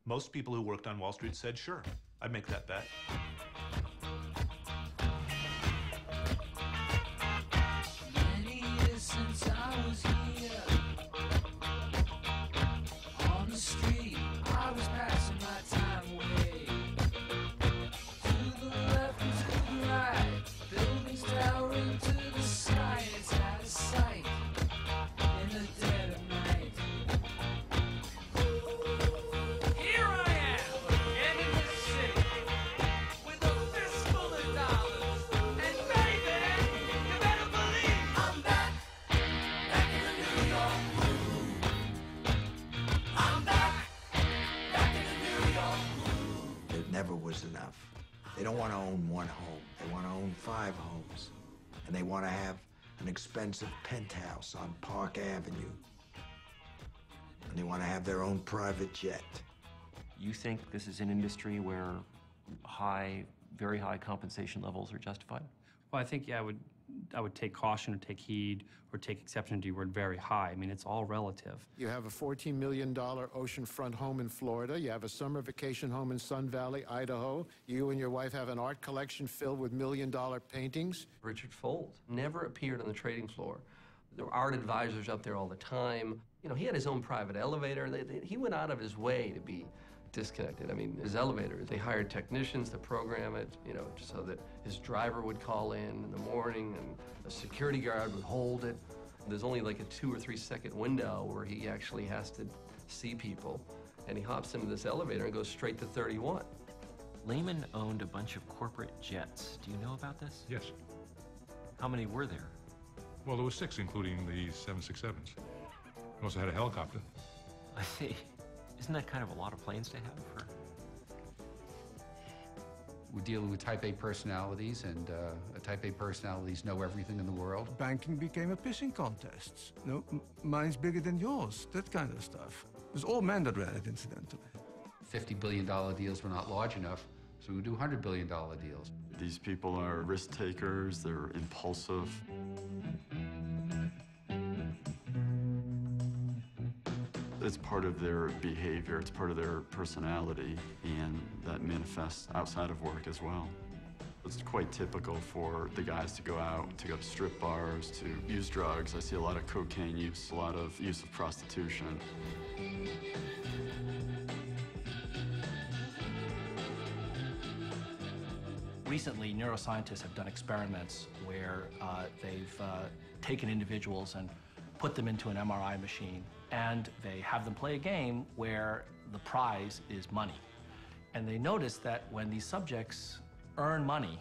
Most people who worked on Wall Street said, sure, I'd make that bet. Many years since I was here on the street, I was passing my time away. To the left and to the right, buildings towering to the sky. It's out of sight in the dead of night. Here I am, again in this city, with a fistful of dollars. And baby, you better believe I'm back in the New York groove. I'm back in the New York groove. It never was enough. They don't want to own one home. They want to own 5 homes. And they want to have an expensive penthouse on Park Avenue. And they want to have their own private jet. You think this is an industry where very high compensation levels are justified? Well, I think I would take caution or take heed or take exception to the word very high. I mean, it's all relative. You have a $14 million oceanfront home in Florida. You have a summer vacation home in Sun Valley, Idaho. You and your wife have an art collection filled with $1 million paintings. Richard Fuld never appeared on the trading floor. There were art advisors up there all the time. He had his own private elevator. He went out of his way to be disconnected. I mean, his elevator, they hired technicians to program it, so that his driver would call in the morning and a security guard would hold it. There's only like a 2 or 3 second window where he actually has to see people. And he hops into this elevator and goes straight to 31. Lehman owned a bunch of corporate jets. Do you know about this? Yes. How many were there? Well, there were 6, including the 767s. He also had a helicopter. I see. Isn't that kind of a lot of planes to have for? We're dealing with type A personalities, and type A personalities know everything in the world. Banking became a pissing contest. Mine's bigger than yours, that kind of stuff. It was all men that ran it, incidentally. $50 billion deals were not large enough, so we do $100 billion deals. These people are risk takers, they're impulsive. It's part of their behavior, it's part of their personality, and that manifests outside of work as well. It's quite typical for the guys to go out, to go to strip bars, to use drugs. I see a lot of cocaine use, a lot of use of prostitution. Recently, neuroscientists have done experiments where they've taken individuals and put them into an MRI machine, and they have them play a game where the prize is money. And they notice that when these subjects earn money,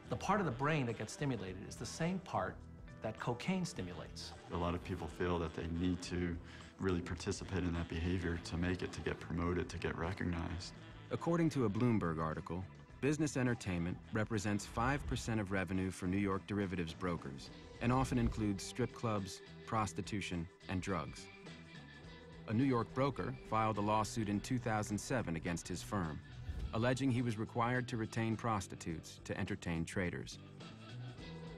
the part of the brain that gets stimulated is the same part that cocaine stimulates. A lot of people feel that they need to really participate in that behavior to make it, to get promoted, to get recognized. According to a Bloomberg article, business entertainment represents 5% of revenue for New York derivatives brokers and often includes strip clubs, prostitution, and drugs. A New York broker filed a lawsuit in 2007 against his firm. alleging he was required to retain prostitutes to entertain traders.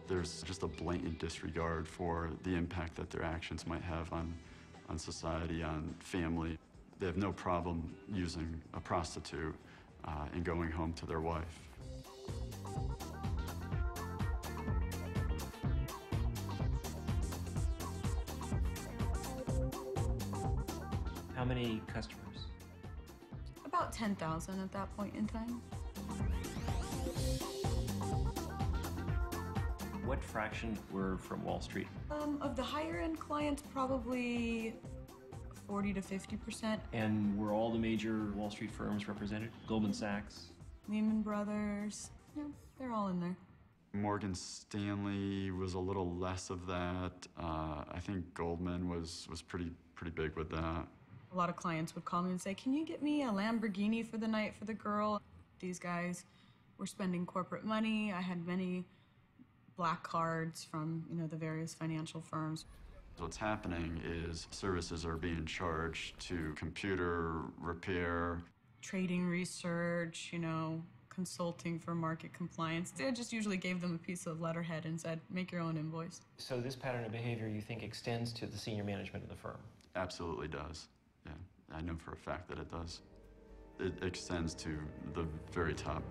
There's just a blatant disregard for the impact that their actions might have on society, on family. They have no problem using a prostitute and going home to their wife. How many customers? About 10,000 at that point in time. What fraction were from Wall Street? Of the higher end clients, probably 40 to 50%. And were all the major Wall Street firms represented? Goldman Sachs? Lehman Brothers, yeah, they're all in there. Morgan Stanley was a little less of that. I think Goldman was pretty big with that. A lot of clients would call me and say, can you get me a Lamborghini for the night for the girl? These guys were spending corporate money. I had many black cards from, the various financial firms. What's happening is services are being charged to computer repair. Trading research, consulting for market compliance. They just usually gave them a piece of letterhead and said, make your own invoice. So this pattern of behavior, you think, extends to the senior management of the firm? Absolutely does. Yeah, I know for a fact that it does. It extends to the very top.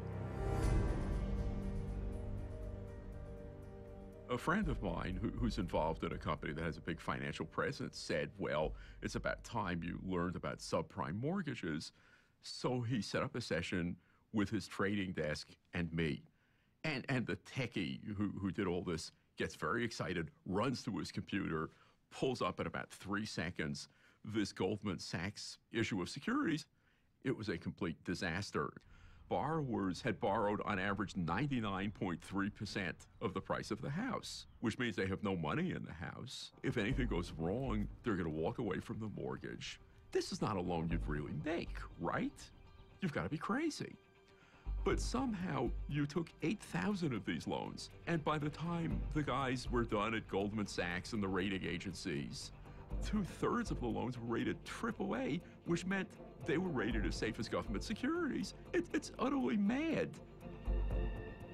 A friend of mine who's involved in a company that has a big financial presence said, well, it's about time you learned about subprime mortgages. So he set up a session with his trading desk and me. And the techie who did all this gets very excited, runs to his computer, pulls up in about 3 seconds this Goldman Sachs issue of securities. It was a complete disaster. Borrowers had borrowed on average 99.3% of the price of the house, which means they have no money in the house. If anything goes wrong, they're going to walk away from the mortgage. This is not a loan you'd really make, right? You've got to be crazy. But somehow you took 8,000 of these loans, and by the time the guys were done at Goldman Sachs and the rating agencies, 2/3 of the loans were rated AAA, which meant they were rated as safe as government securities. It's utterly mad.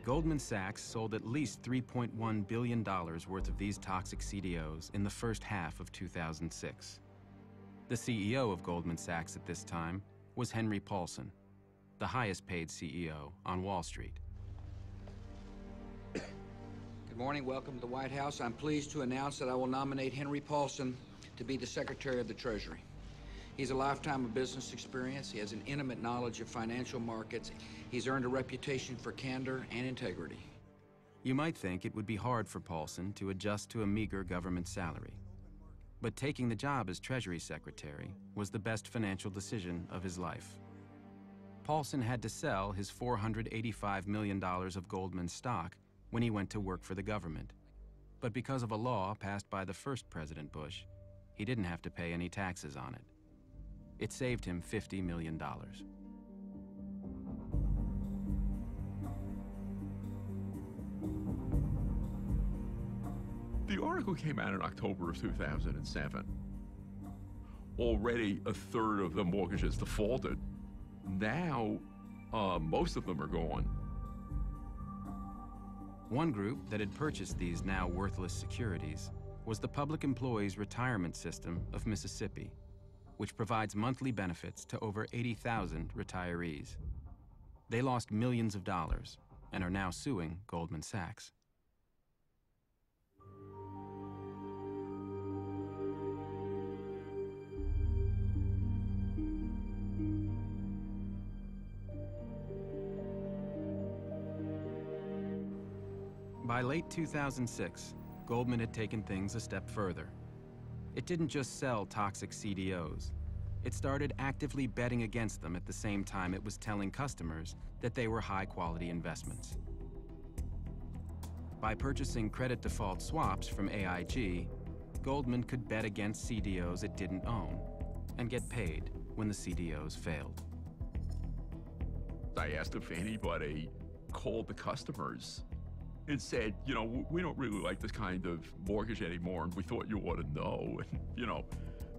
Goldman Sachs sold at least $3.1 billion worth of these toxic CDOs in the first half of 2006. The CEO of Goldman Sachs at this time was Henry Paulson, the highest paid CEO on Wall Street. Good morning, welcome to the White House. I'm pleased to announce that I will nominate Henry Paulson to be the Secretary of the Treasury. He's a lifetime of business experience. He has an intimate knowledge of financial markets. He's earned a reputation for candor and integrity. You might think it would be hard for Paulson to adjust to a meager government salary. But taking the job as Treasury Secretary was the best financial decision of his life. Paulson had to sell his $485 million of Goldman stock when he went to work for the government. But because of a law passed by the first President Bush, he didn't have to pay any taxes on it. It saved him $50 million. The article came out in October of 2007. Already 1/3 of the mortgages defaulted. Now, most of them are gone. One group that had purchased these now worthless securities was the Public Employees Retirement System of Mississippi, which provides monthly benefits to over 80,000 retirees. They lost millions of dollars and are now suing Goldman Sachs. By late 2006, Goldman had taken things a step further. It didn't just sell toxic CDOs. It started actively betting against them at the same time it was telling customers that they were high-quality investments. By purchasing credit default swaps from AIG, Goldman could bet against CDOs it didn't own and get paid when the CDOs failed. I asked if anybody called the customers and said, we don't really like this kind of mortgage anymore, and we thought you ought to know. And,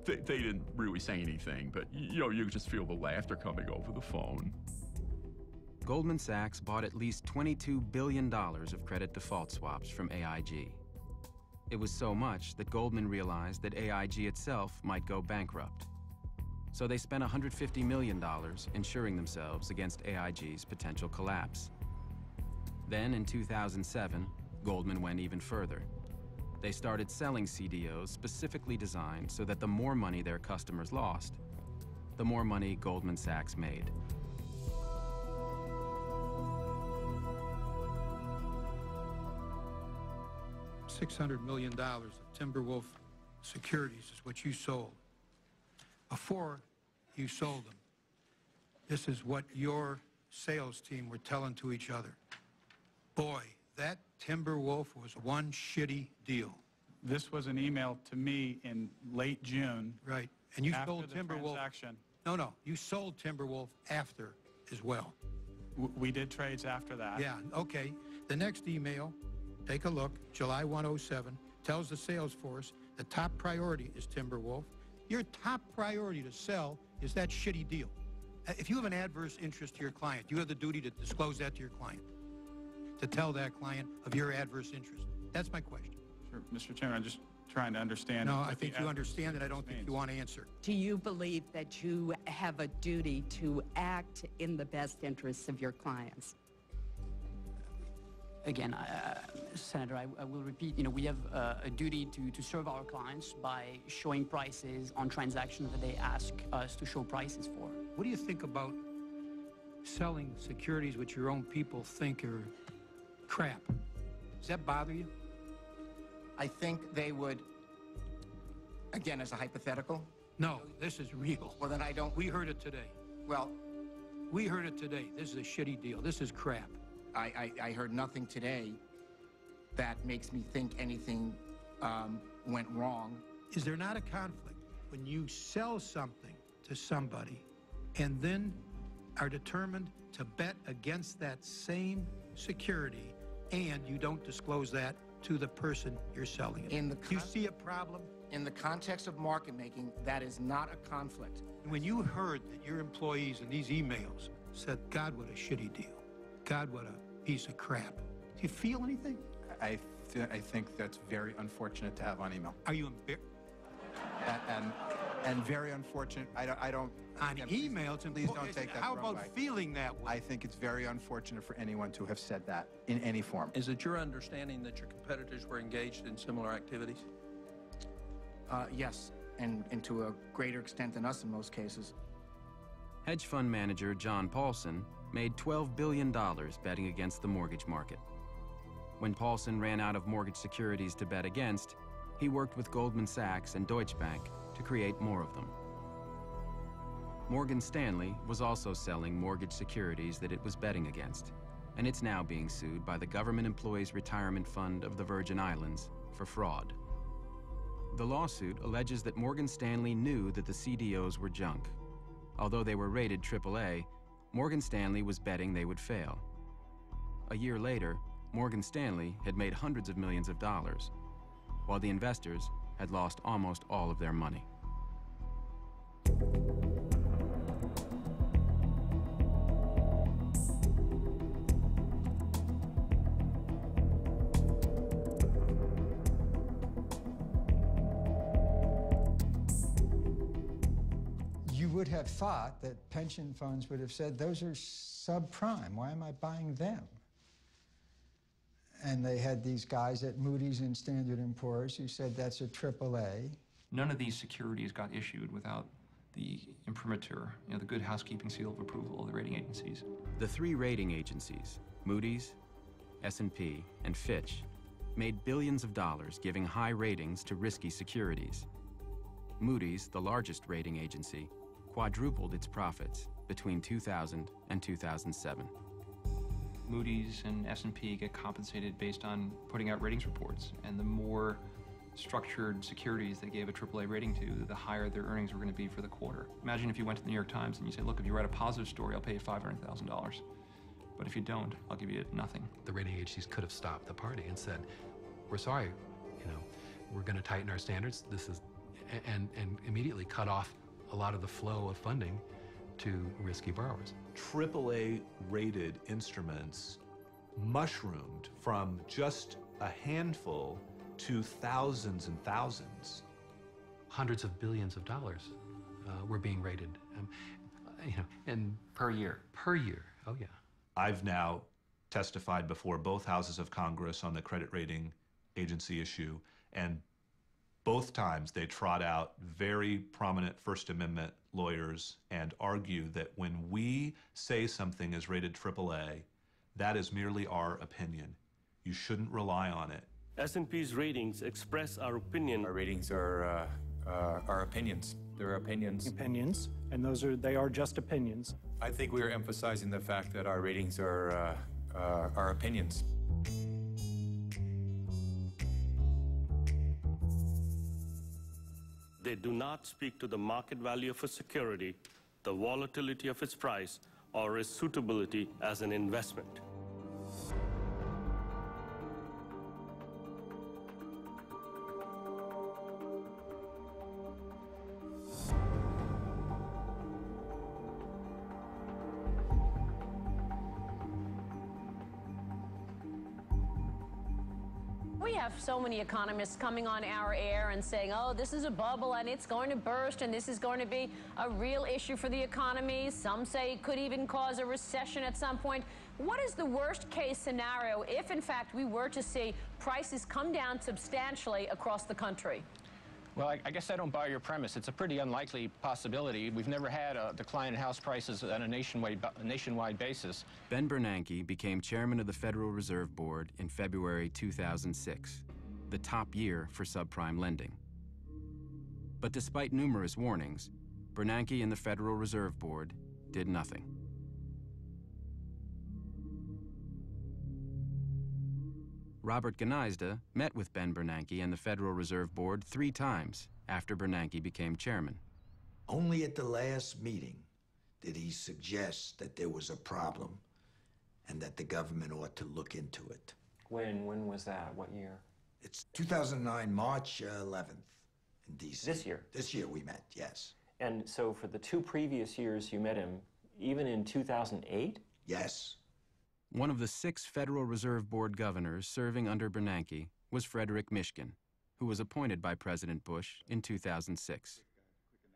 they didn't really say anything, but, you could just feel the laughter coming over the phone. Goldman Sachs bought at least $22 billion of credit default swaps from AIG. It was so much that Goldman realized that AIG itself might go bankrupt. So they spent $150 million insuring themselves against AIG's potential collapse. Then in 2007, Goldman went even further. They started selling CDOs specifically designed so that the more money their customers lost, the more money Goldman Sachs made. $600 million of Timberwolf securities is what you sold. Before you sold them, this is what your sales team were telling to each other. Boy, that Timberwolf was one shitty deal. This was an email to me in late June. Right. And you after sold the Timberwolf. transaction. No, you sold Timberwolf after as well. We did trades after that. Yeah, okay. The next email, take a look, July 107, tells the sales force the top priority is Timberwolf. Your top priority to sell is that shitty deal. If you have an adverse interest to your client, you have the duty to disclose that to your client, to tell that client of your adverse interest. That's my question. Sure, Mr. Chairman, I'm just trying to understand. No, what I the think you understand it. I don't think you want to answer. Do you believe that you have a duty to act in the best interests of your clients? Again, Senator, I will repeat, we have a duty to serve our clients by showing prices on transactions that they ask us to show prices for. What do you think about selling securities which your own people think are crap? Does that bother you? I think they would, again, as a hypothetical. No, this is real. Well, then I don't. We heard it today. Well, we heard it today. This is a shitty deal. This is crap. I heard nothing today that makes me think anything went wrong. Is there not a conflict when you sell something to somebody and then are determined to bet against that same security and you don't disclose that to the person you're selling it? Do you see a problem? In the context of market making, that is not a conflict. When you heard that your employees in these emails said, God, what a shitty deal. God, what a piece of crap. Do you feel anything? I think that's very unfortunate to have on email. Are you embarrassed? And very unfortunate. I don't. On email, please don't take that How the wrong about way. feeling that way? I think it's very unfortunate for anyone to have said that in any form. Is it your understanding that your competitors were engaged in similar activities? Yes, and to a greater extent than us in most cases. Hedge fund manager John Paulson made $12 billion betting against the mortgage market. When Paulson ran out of mortgage securities to bet against, he worked with Goldman Sachs and Deutsche Bank to create more of them. Morgan Stanley was also selling mortgage securities that it was betting against, and it's now being sued by the Government Employees Retirement Fund of the Virgin Islands for fraud. The lawsuit alleges that Morgan Stanley knew that the CDOs were junk. Although they were rated AAA, Morgan Stanley was betting they would fail. A year later, Morgan Stanley had made hundreds of millions of dollars, while the investors had lost almost all of their money. You would have thought that pension funds would have said, those are subprime. Why am I buying them? And they had these guys at Moody's and Standard & Poor's who said that's a AAA. None of these securities got issued without the imprimatur, the good housekeeping seal of approval of the rating agencies. The three rating agencies, Moody's, S&P, and Fitch, made billions of dollars giving high ratings to risky securities. Moody's, the largest rating agency, quadrupled its profits between 2000 and 2007. Moody's and S&P get compensated based on putting out ratings reports, and the more structured securities they gave a AAA rating to, the higher their earnings were going to be for the quarter. Imagine if you went to the New York Times and you said, look, if you write a positive story, I'll pay you $500,000. But if you don't, I'll give you nothing. The rating agencies could have stopped the party and said, we're sorry, we're going to tighten our standards. This is, and immediately cut off a lot of the flow of funding to risky borrowers. AAA-rated instruments mushroomed from just a handful to thousands and thousands. Hundreds of billions of dollars were being rated, and Per year. per year. Oh yeah. I've now testified before both houses of Congress on the credit rating agency issue, and both times they trot out very prominent First Amendment lawyers and argue that when we say something is rated AAA, that is merely our opinion. You shouldn't rely on it. S&P's ratings express our opinion. Our ratings are our opinions. They're opinions. Opinions, and they are just opinions. I think we are emphasizing the fact that our ratings are our opinions. They do not speak to the market value of a security, the volatility of its price, or its suitability as an investment. We have so many economists coming on our air and saying, oh, this is a bubble and it's going to burst and this is going to be a real issue for the economy. Some say it could even cause a recession at some point. What is the worst case scenario if, in fact, we were to see prices come down substantially across the country? Well, I guess I don't buy your premise. It's a pretty unlikely possibility. We've never had a decline in house prices on a nationwide basis. Ben Bernanke became chairman of the Federal Reserve Board in February 2006, the top year for subprime lending. But despite numerous warnings, Bernanke and the Federal Reserve Board did nothing. Robert Gneizda met with Ben Bernanke and the Federal Reserve Board 3 times after Bernanke became chairman. Only at the last meeting did he suggest that there was a problem and that the government ought to look into it. When was that? What year? It's 2009, March 11th in D.C. This year? This year we met, yes. And so for the 2 previous years you met him, even in 2008? Yes. One of the 6 Federal Reserve Board governors serving under Bernanke was Frederick Mishkin, who was appointed by President Bush in 2006.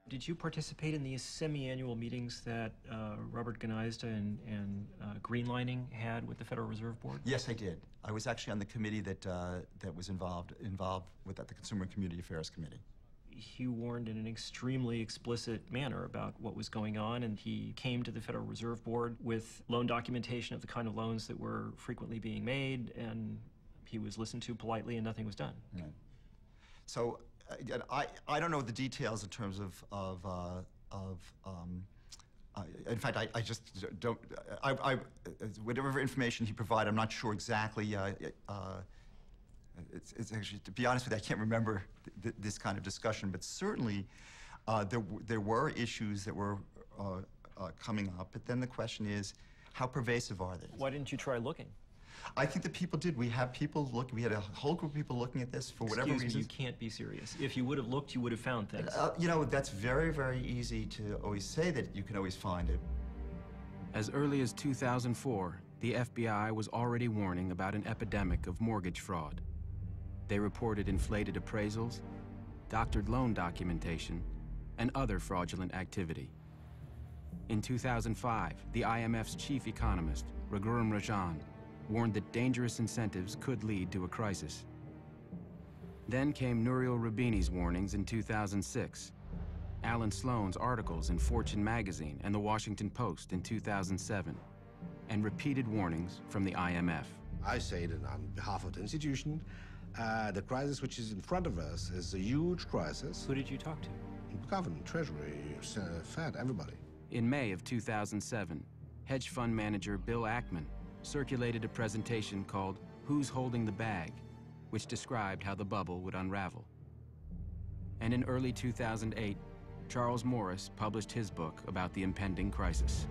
Did you participate in these semi-annual meetings that Robert Gneizda and Greenlining had with the Federal Reserve Board? Yes, I did. I was actually on the committee that was involved with that, the Consumer and Community Affairs Committee. He warned in an extremely explicit manner about what was going on, and he came to the Federal Reserve Board with loan documentation of the kind of loans that were frequently being made, and he was listened to politely and nothing was done. Right. So again, I don't know the details in terms of in fact, I just don't, whatever information he provided, I'm not sure exactly. It's actually, to be honest with you, I can't remember this kind of discussion, but certainly there were issues that were coming up, but then the question is, how pervasive are they? Why didn't you try looking? I think that people did. We have people look. We had a whole group of people looking at this for whatever reason. You can't be serious. If you would have looked, you would have found things. You know, that's very, very easy to always say that you can always find it. As early as 2004, the FBI was already warning about an epidemic of mortgage fraud. They reported inflated appraisals, doctored loan documentation, and other fraudulent activity. In 2005, the IMF's chief economist, Raghuram Rajan, warned that dangerous incentives could lead to a crisis. Then came Nouriel Roubini's warnings in 2006, Alan Sloan's articles in Fortune magazine and the Washington Post in 2007, and repeated warnings from the IMF. I say that on behalf of the institution, the crisis which is in front of us is a huge crisis. Who did you talk to? Government, Treasury, Fed, everybody. In May of 2007, hedge fund manager Bill Ackman circulated a presentation called Who's Holding the Bag, which described how the bubble would unravel. And in early 2008, Charles Morris published his book about the impending crisis.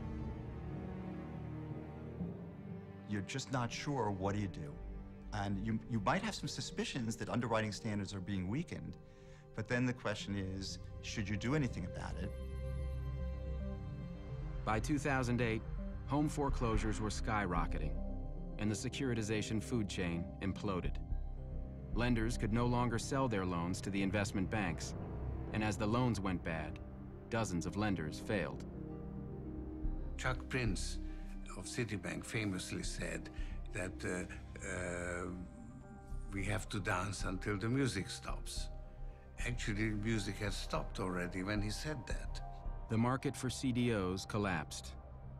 You're just not sure, what do you do? And you might have some suspicions that underwriting standards are being weakened, but then the question is, should you do anything about it? By 2008, home foreclosures were skyrocketing, and the securitization food chain imploded. Lenders could no longer sell their loans to the investment banks, and as the loans went bad, dozens of lenders failed. Chuck Prince of Citibank famously said that we have to dance until the music stops. Actually, the music had stopped already when he said that. The market for CDOs collapsed,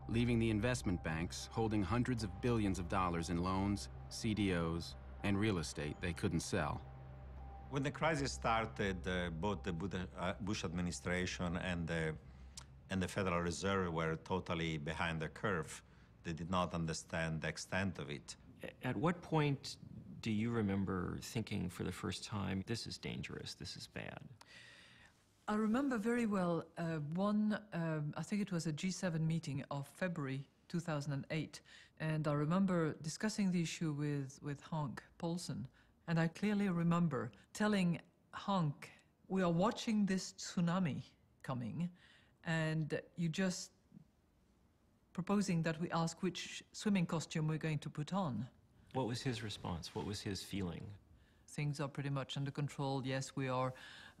leaving the investment banks holding hundreds of billions of dollars in loans, CDOs, and real estate they couldn't sell. When the crisis started, both the Bush administration and the Federal Reserve were totally behind the curve. They did not understand the extent of it. At what point do you remember thinking for the first time, this is dangerous, this is bad? I remember very well I think it was a G7 meeting of February 2008, and I remember discussing the issue with Hank Paulson, and I clearly remember telling Hank, we are watching this tsunami coming, and you just proposing that we ask which swimming costume we're going to put on. What was his response? What was his feeling? Things are pretty much under control. Yes, we are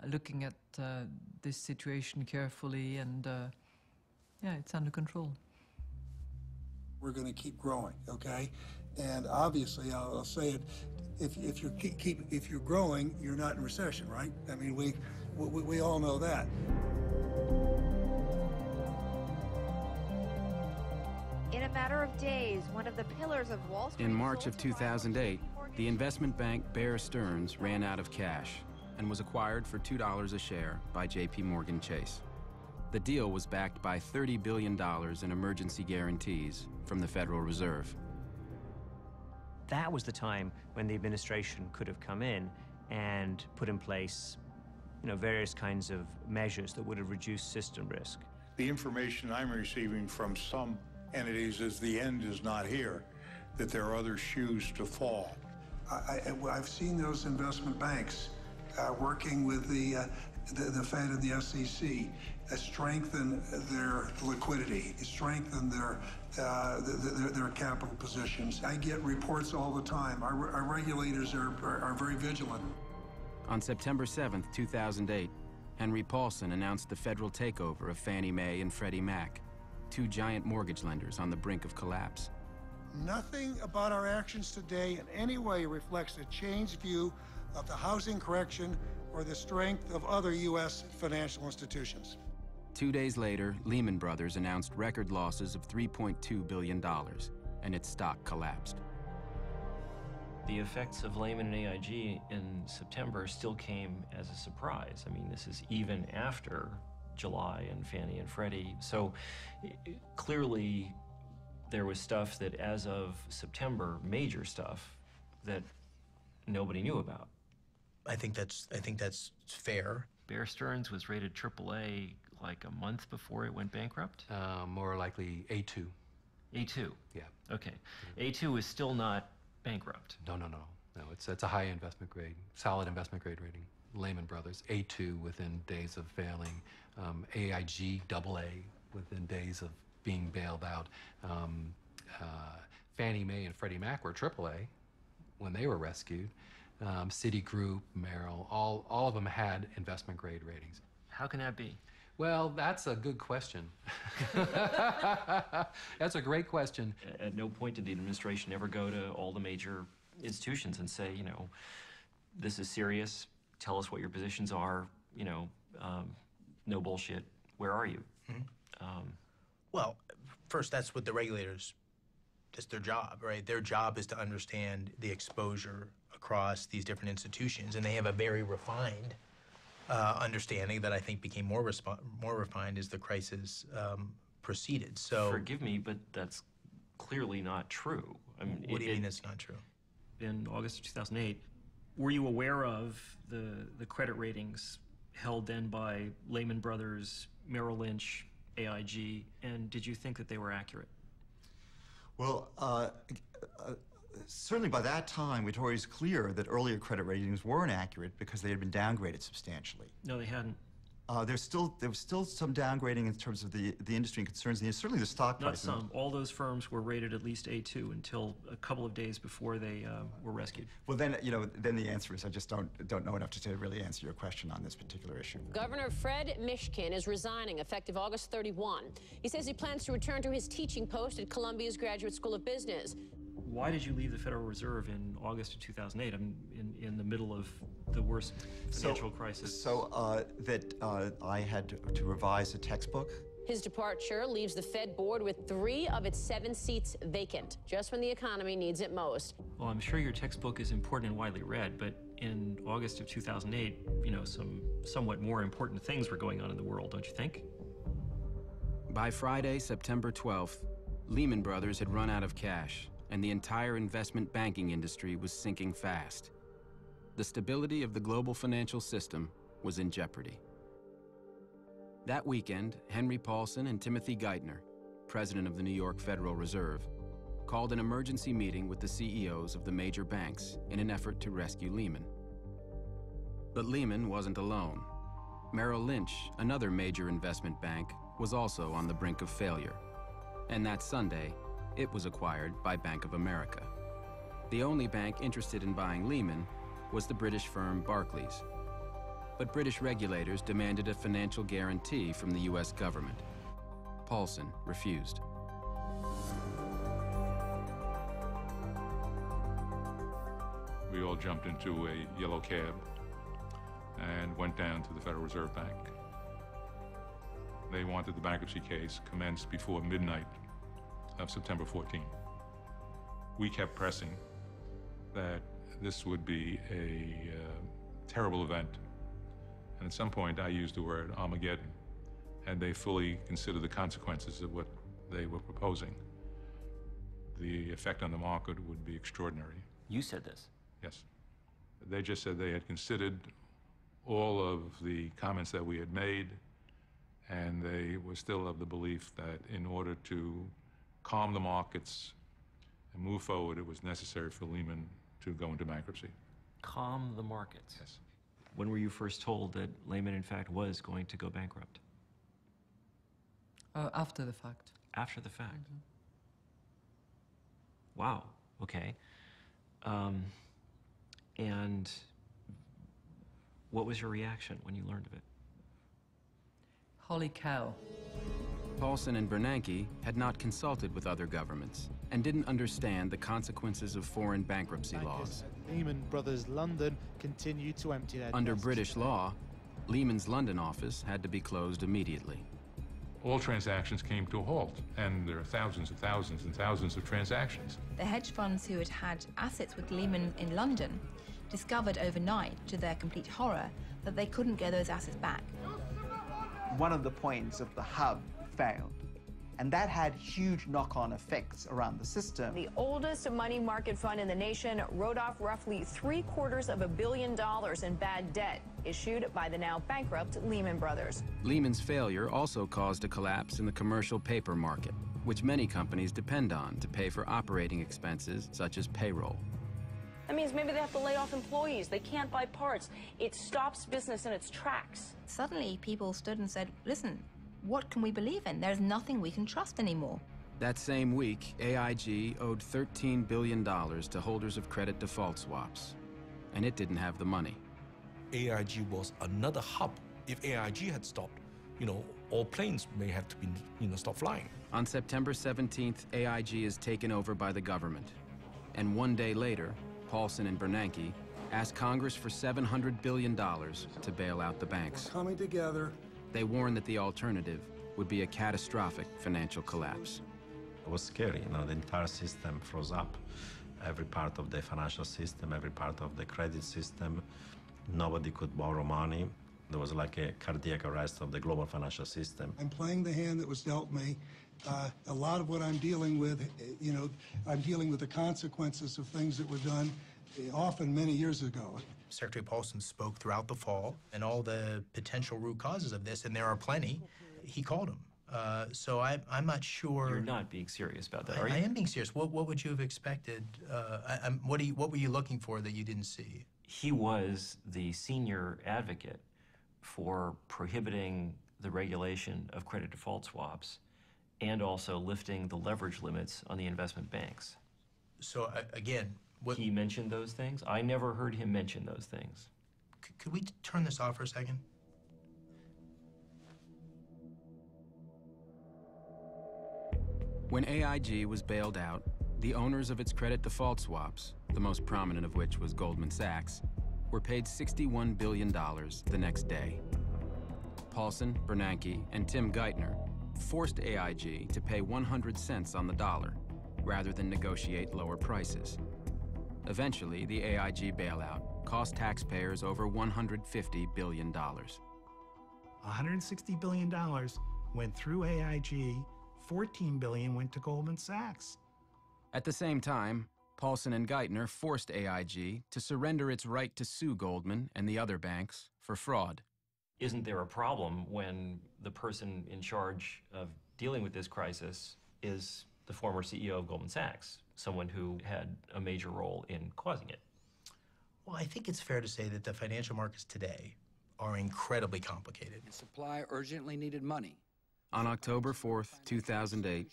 looking at this situation carefully, and yeah, it's under control. We're going to keep growing, okay? And obviously, I'll say it: if you're growing, you're not in recession, right? I mean, we all know that. In a matter of days, one of the pillars of Wall Street... In March of 2008, the investment bank Bear Stearns ran out of cash and was acquired for $2 a share by JP Morgan Chase. The deal was backed by $30 billion in emergency guarantees from the Federal Reserve. That was the time when the administration could have come in and put in place, various kinds of measures that would have reduced system risk. The information I'm receiving from some entities is the end is not here, that there are other shoes to fall. I've seen those investment banks working with the Fed and the SEC strengthen their liquidity, strengthen their capital positions. I get reports all the time. Our regulators are very vigilant. On September 7th, 2008, Henry Paulson announced the federal takeover of Fannie Mae and Freddie Mac, two giant mortgage lenders on the brink of collapse. Nothing about our actions today in any way reflects a changed view of the housing correction or the strength of other U.S. financial institutions. 2 days later, Lehman Brothers announced record losses of $3.2 billion, and its stock collapsed. The effects of Lehman and AIG in September still came as a surprise. I mean, this is even after July and Fannie and Freddie. So clearly there was stuff that as of September, major stuff, that nobody knew about. I think that's fair. Bear Stearns was rated AAA like a month before it went bankrupt? More likely A2. A2? Yeah. Okay. A2 is still not bankrupt. No, it's a high investment grade, solid investment grade rating. Lehman Brothers, A2 within days of failing. AIG, AA within days of being bailed out. Fannie Mae and Freddie Mac were AAA when they were rescued. Citigroup, Merrill, all of them had investment grade ratings. How can that be? Well, that's a good question. That's a great question. At no point did the administration ever go to all the major institutions and say, this is serious, tell us what your positions are, no bullshit, where are you? Mm-hmm. Well, first, that's what the regulators, that's their job, right? Their job is to understand the exposure across these different institutions, and they have a very refined understanding that I think became more refined as the crisis proceeded. So, forgive me, but that's clearly not true. I mean, what do you mean it's not true? In August of 2008, were you aware of the credit ratings held then by Lehman Brothers, Merrill Lynch, AIG, and did you think that they were accurate? Well, certainly by that time, it was always clear that earlier credit ratings weren't accurate because they had been downgraded substantially. No, they hadn't. There was still some downgrading in terms of the industry and concerns, and certainly the stock Not price. some. All those firms were rated at least A2 until a couple of days before they were rescued. Well, then then the answer is I just don't know enough to really answer your question on this particular issue. Governor Fred Mishkin is resigning effective August 31. He says he plans to return to his teaching post at Columbia's Graduate School of Business. Why did you leave the Federal Reserve in August of 2008? I'm in the middle of the worst financial crisis. So I had to revise a textbook. His departure leaves the Fed board with 3 of its 7 seats vacant, just when the economy needs it most. Well, I'm sure your textbook is important and widely read, but in August of 2008, some somewhat more important things were going on in the world, don't you think? By Friday, September 12th, Lehman Brothers had run out of cash, and the entire investment banking industry was sinking fast. The stability of the global financial system was in jeopardy. That weekend, Henry Paulson and Timothy Geithner, president of the New York Federal Reserve, called an emergency meeting with the CEOs of the major banks in an effort to rescue Lehman. But Lehman wasn't alone. Merrill Lynch, another major investment bank, was also on the brink of failure. And that Sunday, it was acquired by Bank of America. The only bank interested in buying Lehman was the British firm Barclays. But British regulators demanded a financial guarantee from the US government. Paulson refused. We all jumped into a yellow cab and went down to the Federal Reserve Bank. They wanted the bankruptcy case commenced before midnight of September 14. We kept pressing that this would be a terrible event. And at some point, I used the word Armageddon, and they fully considered the consequences of what they were proposing. The effect on the market would be extraordinary. You said this? Yes. They just said they had considered all of the comments that we had made, and they were still of the belief that in order to calm the markets and move forward, it was necessary for Lehman to go into bankruptcy. Calm the markets? Yes. When were you first told that Lehman, in fact, was going to go bankrupt? After the fact. After the fact? Mm-hmm. Wow, okay. And what was your reaction when you learned of it? Holy cow. Paulson and Bernanke had not consulted with other governments and didn't understand the consequences of foreign bankruptcy laws. Lehman Brothers London continued to empty their Under desks. British law, Lehman's London office had to be closed immediately. All transactions came to a halt, and there are thousands and thousands and thousands of transactions. The hedge funds who had had assets with Lehman in London discovered overnight, to their complete horror, that they couldn't get those assets back. One of the points of the hub failed, and that had huge knock-on effects around the system. The oldest money market fund in the nation wrote off roughly $750 million in bad debt issued by the now bankrupt Lehman Brothers. Lehman's failure also caused a collapse in the commercial paper market, which many companies depend on to pay for operating expenses such as payroll. That means maybe they have to lay off employees. They can't buy parts. It stops business in its tracks. Suddenly, people stood and said, listen, what can we believe in? There's nothing we can trust anymore. That same week, AIG owed $13 billion to holders of credit default swaps, and it didn't have the money. AIG was another hub. If AIG had stopped, all planes may have to be, stop flying. On September 17th, AIG is taken over by the government. And one day later, Paulson and Bernanke asked Congress for $700 billion to bail out the banks. We're coming together. They warned that the alternative would be a catastrophic financial collapse. It was scary, the entire system froze up. Every part of the financial system, every part of the credit system, nobody could borrow money. There was like a cardiac arrest of the global financial system. I'm playing the hand that was dealt me. A lot of what I'm dealing with, I'm dealing with the consequences of things that were done often many years ago. Secretary Paulson spoke throughout the fall and all the potential root causes of this, and there are plenty. He called him. So I'm not sure. You're not being serious about that, are you? I am being serious. What would you have expected? What were you looking for that you didn't see? He was the senior advocate for prohibiting the regulation of credit default swaps and also lifting the leverage limits on the investment banks. So again, what he mentioned those things? I never heard him mention those things. Could we turn this off for a second? When AIG was bailed out, the owners of its credit default swaps, the most prominent of which was Goldman Sachs, were paid $61 billion the next day. Paulson, Bernanke, and Tim Geithner forced AIG to pay 100 cents on the dollar rather than negotiate lower prices. Eventually, the AIG bailout cost taxpayers over $150 billion. $160 billion went through AIG, $14 billion went to Goldman Sachs. At the same time, Paulson and Geithner forced AIG to surrender its right to sue Goldman and the other banks for fraud. Isn't there a problem when the person in charge of dealing with this crisis is the former CEO of Goldman Sachs, someone who had a major role in causing it? Well, I think it's fair to say that the financial markets today are incredibly complicated. Supply urgently needed money. On October 4th, 2008,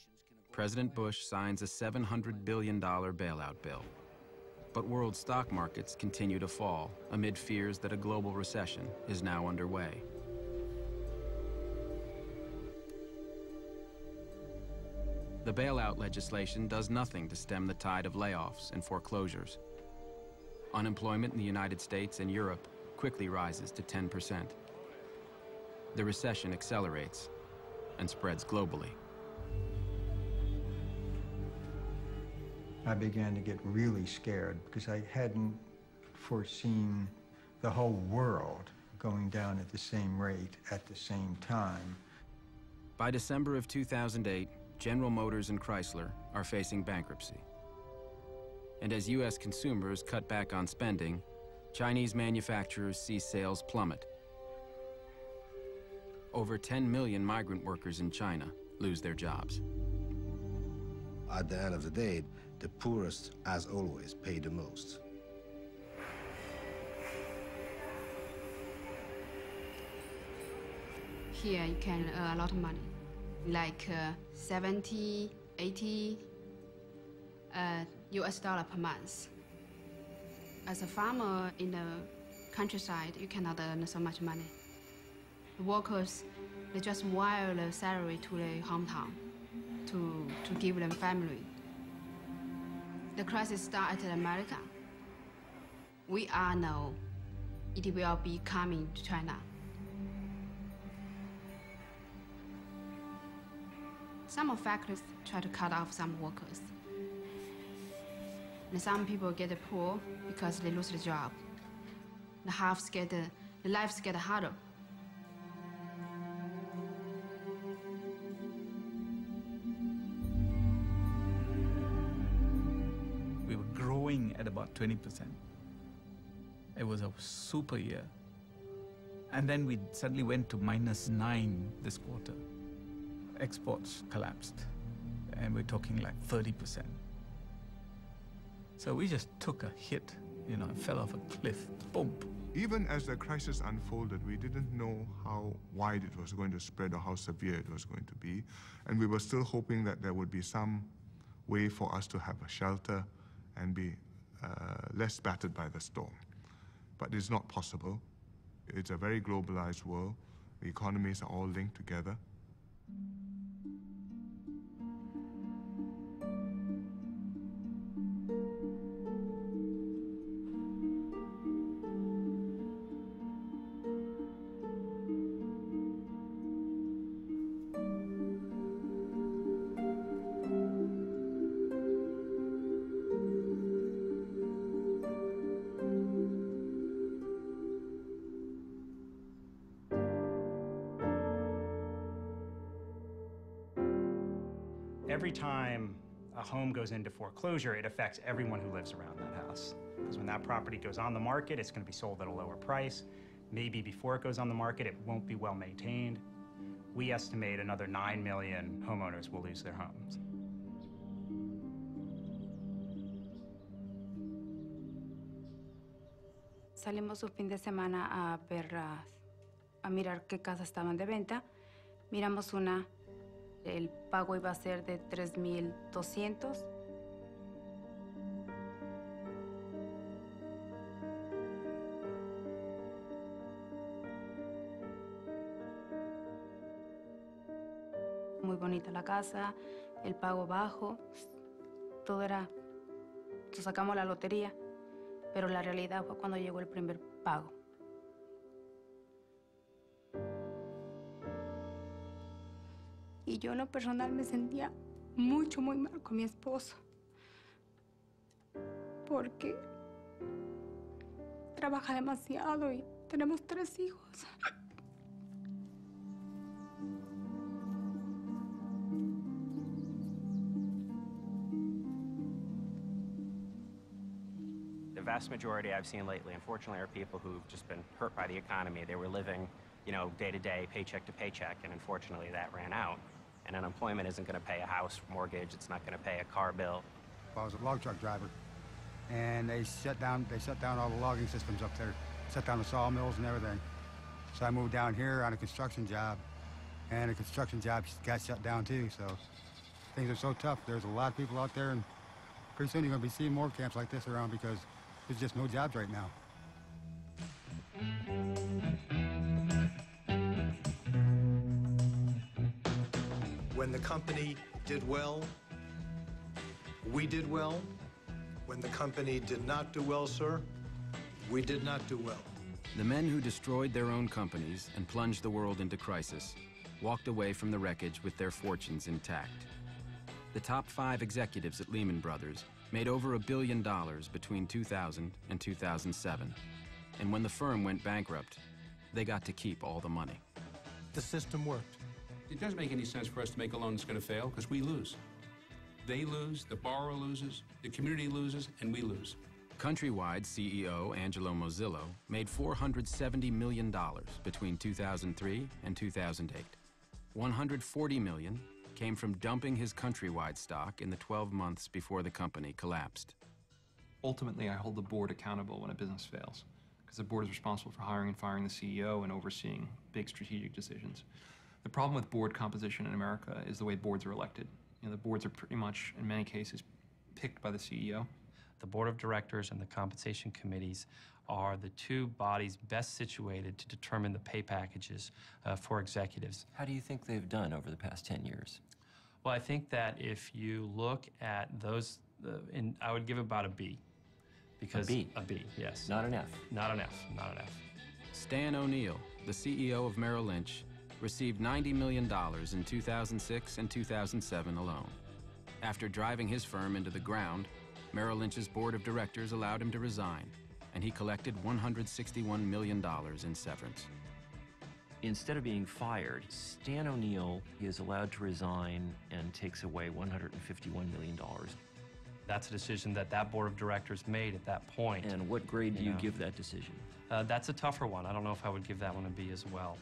President Bush signs a $700 billion bailout bill. But world stock markets continue to fall amid fears that a global recession is now underway. The bailout legislation does nothing to stem the tide of layoffs and foreclosures. Unemployment in the United States and Europe quickly rises to 10%. The recession accelerates and spreads globally. I began to get really scared because I hadn't foreseen the whole world going down at the same rate at the same time. By December of 2008, General Motors and Chrysler are facing bankruptcy. And as U.S. consumers cut back on spending, Chinese manufacturers see sales plummet. Over 10 million migrant workers in China lose their jobs. At the end of the day, the poorest, as always, pay the most. Here you can earn a lot of money, like 70, 80 US dollar per month. As a farmer in the countryside, you cannot earn so much money. The workers, they just wire the salary to their hometown to give them family. The crisis started in America. We all know it will be coming to China. Some factories try to cut off some workers. And some people get poor because they lose the job. The lives get harder. We were growing at about 20%. It was a super year. And then we suddenly went to -9 this quarter. Exports collapsed, and we're talking like 30%. So we just took a hit, fell off a cliff, boom. Even as the crisis unfolded, we didn't know how wide it was going to spread or how severe it was going to be. And we were still hoping that there would be some way for us to have a shelter and be less battered by the storm. But it's not possible. It's a very globalized world. The economies are all linked together. Every time a home goes into foreclosure, it affects everyone who lives around that house. Because when that property goes on the market, it's going to be sold at a lower price. Maybe before it goes on the market, it won't be well maintained. We estimate another 9 million homeowners will lose their homes. Salimos un fin de semana a ver a mirar qué casas estaban de venta. Miramos una, el pago iba a ser de $3,200. Muy bonita la casa, el pago bajo, todo era, sacamos la lotería, pero la realidad fue cuando llegó el primer pago. Y yo en lo personal me sentía muy mal con mi esposo, porque trabaja demasiado y tenemos 3 hijos. The vast majority I've seen lately, unfortunately, are people who've just been hurt by the economy. They were living, you know, day to day, paycheck to paycheck, and unfortunately that ran out. And unemployment isn't going to pay a house mortgage. It's not going to pay a car bill. I was a log truck driver, and they shut down all the logging systems up there, shut down the sawmills and everything. So I moved down here on a construction job, and the construction job got shut down too. So things are so tough. There's a lot of people out there, and pretty soon you're going to be seeing more camps like this around because there's just no jobs right now. When the company did well, we did well. When the company did not do well, sir, we did not do well. The men who destroyed their own companies and plunged the world into crisis walked away from the wreckage with their fortunes intact. The top 5 executives at Lehman Brothers made over $1 billion between 2000 and 2007. And when the firm went bankrupt, they got to keep all the money. The system worked. It doesn't make any sense for us to make a loan that's going to fail because we lose. They lose, the borrower loses, the community loses, and we lose. Countrywide CEO Angelo Mozillo made $470 million between 2003 and 2008. $140 million came from dumping his Countrywide stock in the 12 months before the company collapsed. Ultimately, I hold the board accountable when a business fails, because the board is responsible for hiring and firing the CEO and overseeing big strategic decisions. The problem with board composition in America is the way boards are elected. You know, the boards are pretty much, in many cases, picked by the CEO. The board of directors and the compensation committees are the 2 bodies best situated to determine the pay packages for executives. How do you think they've done over the past 10 years? Well, I think that if you look at those, I would give about a B. Because A B? A B, yes. Not an F? Not an F, not an F. Stan O'Neill, the CEO of Merrill Lynch, received $90 million in 2006 and 2007 alone. After driving his firm into the ground, Merrill Lynch's board of directors allowed him to resign, and he collected $161 million in severance. Instead of being fired, Stan O'Neill is allowed to resign and takes away $151 million. That's a decision that that board of directors made at that point. And what grade do you give that decision? That's a tougher one. I don't know if I would give that one a B as well.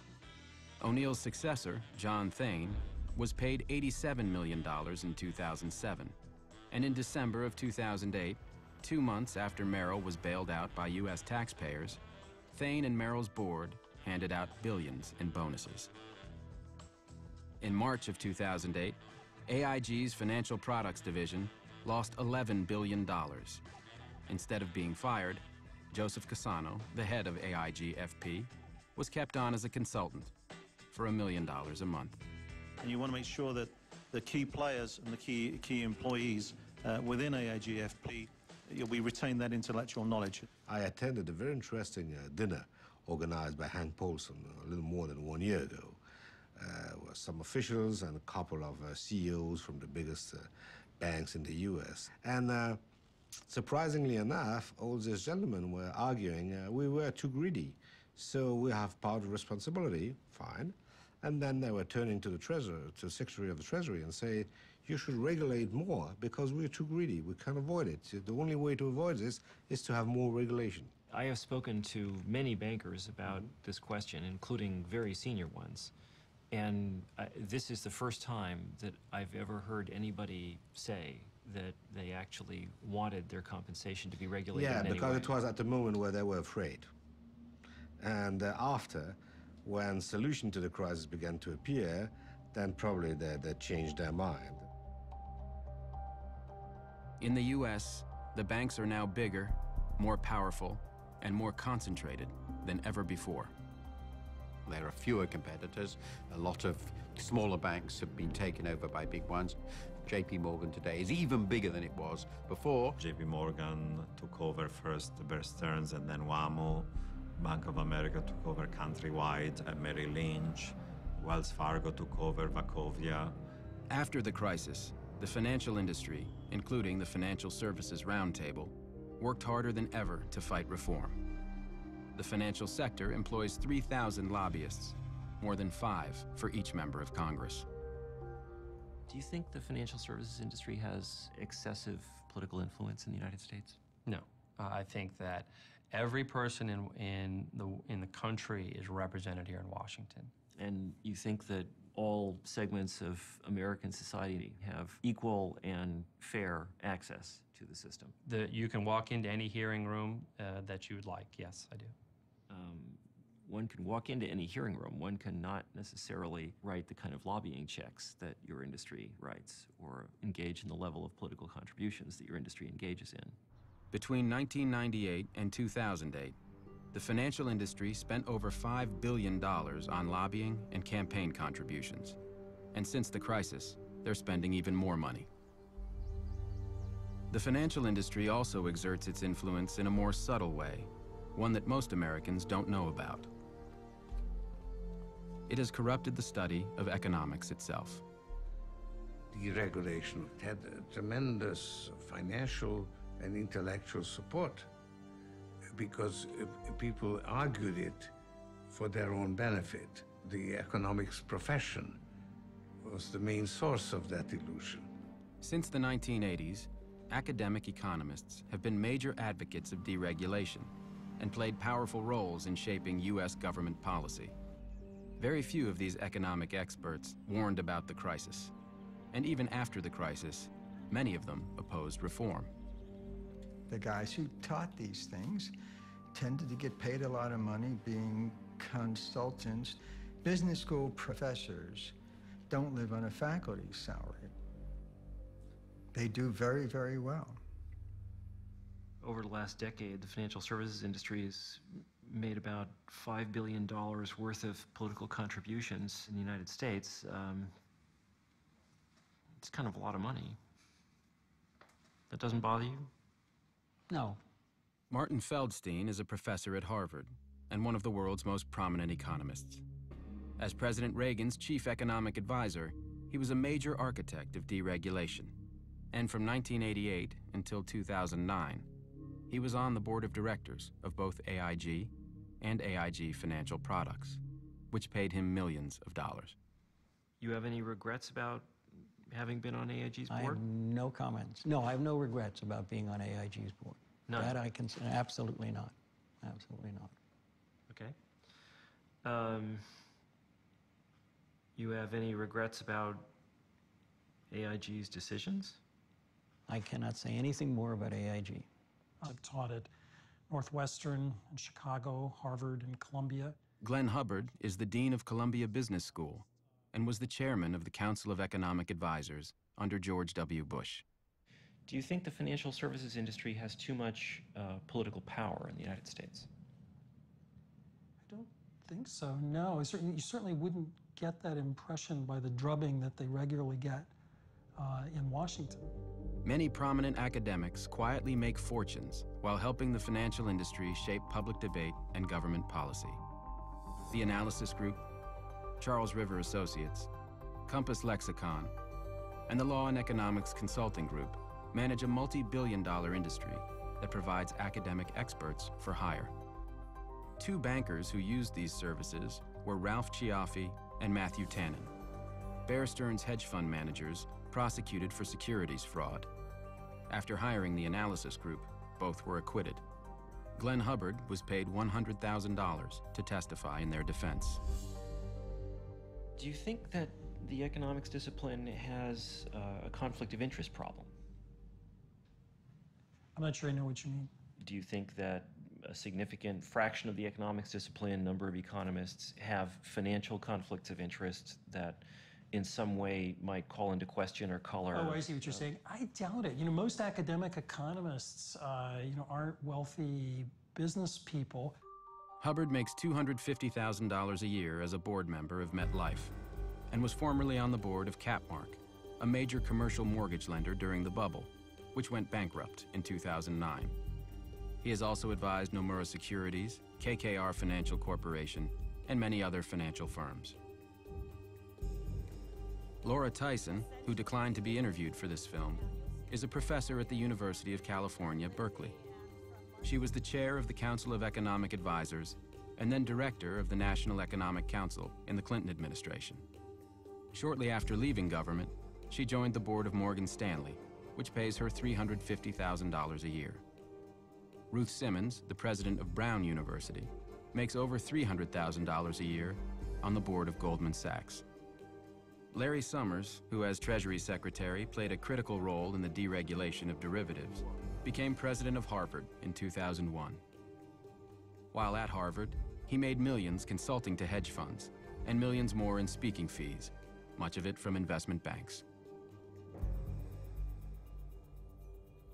O'Neill's successor, John Thain, was paid $87 million in 2007. And in December of 2008, 2 months after Merrill was bailed out by U.S. taxpayers, Thain and Merrill's board handed out billions in bonuses. In March of 2008, AIG's Financial Products Division lost $11 billion. Instead of being fired, Joseph Cassano, the head of AIG FP, was kept on as a consultant for $1 million a month. And you want to make sure that the key players and the key employees within AIG FP, we retain that intellectual knowledge. I attended a very interesting dinner organized by Hank Paulson a little more than 1 year ago. With some officials and a couple of CEOs from the biggest banks in the U.S. And surprisingly enough, all these gentlemen were arguing we were too greedy, so we have part of responsibility, fine. And then they were turning to the treasurer, to the Secretary of the Treasury, and say, you should regulate more because we're too greedy. We can't avoid it. The only way to avoid this is to have more regulation. I have spoken to many bankers about this question, including very senior ones. And this is the first time that I've ever heard anybody say that they actually wanted their compensation to be regulated in any way. Yeah, because it was at the moment where they were afraid. And after, When solution to the crisis began to appear, then probably they changed their mind. In the U.S., the banks are now bigger, more powerful, and more concentrated than ever before. There are fewer competitors. A lot of smaller banks have been taken over by big ones. JP Morgan today is even bigger than it was before. JP Morgan took over first Bear Stearns and then WaMu. Bank of America took over Countrywide and Merrill Lynch. Wells Fargo took over Wachovia. After the crisis, the financial industry, including the Financial Services Roundtable, worked harder than ever to fight reform. The financial sector employs 3,000 lobbyists, more than 5 for each member of Congress. Do you think the financial services industry has excessive political influence in the United States? No. I think that every person in the country is represented here in Washington. And you think that all segments of American society have equal and fair access to the system? You can walk into any hearing room that you would like. Yes, I do. One can walk into any hearing room. One cannot necessarily write the kind of lobbying checks that your industry writes or engage in the level of political contributions that your industry engages in. Between 1998 and 2008, the financial industry spent over $5 billion on lobbying and campaign contributions. And since the crisis, they're spending even more money. The financial industry also exerts its influence in a more subtle way, one that most Americans don't know about. It has corrupted the study of economics itself. Deregulation had a tremendous financial and intellectual support because people argued it for their own benefit. The economics profession was the main source of that illusion. Since the 1980s, academic economists have been major advocates of deregulation and played powerful roles in shaping U.S. government policy. Very few of these economic experts warned about the crisis. And even after the crisis, many of them opposed reform. The guys who taught these things tended to get paid a lot of money being consultants. Business school professors don't live on a faculty salary. They do very, very well. Over the last decade, the financial services industry has made about $5 billion worth of political contributions in the United States. It's kind of a lot of money. That doesn't bother you? No. Martin Feldstein is a professor at Harvard and one of the world's most prominent economists. As President Reagan's chief economic advisor, he was a major architect of deregulation. And from 1988 until 2009, he was on the board of directors of both AIG and AIG Financial Products, which paid him millions of dollars. You have any regrets about having been on AIG's board? I have no comments. No, I have no regrets about being on AIG's board. None? That I can say, absolutely not. Absolutely not. Okay. You have any regrets about AIG's decisions? I cannot say anything more about AIG. I've taught at Northwestern and Chicago, Harvard, and Columbia. Glenn Hubbard is the dean of Columbia Business School and was the chairman of the Council of Economic Advisors under George W. Bush. Do you think the financial services industry has too much political power in the United States? I don't think so, no. You certainly wouldn't get that impression by the drubbing that they regularly get in Washington. Many prominent academics quietly make fortunes while helping the financial industry shape public debate and government policy. The Analysis Group, Charles River Associates, Compass Lexicon, and the Law and Economics Consulting Group manage a multi-billion-dollar industry that provides academic experts for hire. Two bankers who used these services were Ralph Ciaffi and Matthew Tannen, Bear Stearns hedge fund managers prosecuted for securities fraud. After hiring the Analysis Group, both were acquitted. Glenn Hubbard was paid $100,000 to testify in their defense. Do you think that the economics discipline has a conflict of interest problem? I'm not sure I know what you mean. Do you think that a significant fraction of the economics discipline, number of economists, have financial conflicts of interest that in some way might call into question or color. Oh, I see what you're saying. I doubt it. Most academic economists, aren't wealthy business people. Hubbard makes $250,000 a year as a board member of MetLife and was formerly on the board of Capmark, a major commercial mortgage lender during the bubble, which went bankrupt in 2009. He has also advised Nomura Securities, KKR Financial Corporation, and many other financial firms. Laura Tyson, who declined to be interviewed for this film, is a professor at the University of California, Berkeley. She was the chair of the Council of Economic Advisors and then director of the National Economic Council in the Clinton administration. Shortly after leaving government, she joined the board of Morgan Stanley, which pays her $350,000 a year. Ruth Simmons, the president of Brown University, makes over $300,000 a year on the board of Goldman Sachs. Larry Summers, who as Treasury Secretary played a critical role in the deregulation of derivatives, became president of Harvard in 2001. While at Harvard, he made millions consulting to hedge funds and millions more in speaking fees, much of it from investment banks.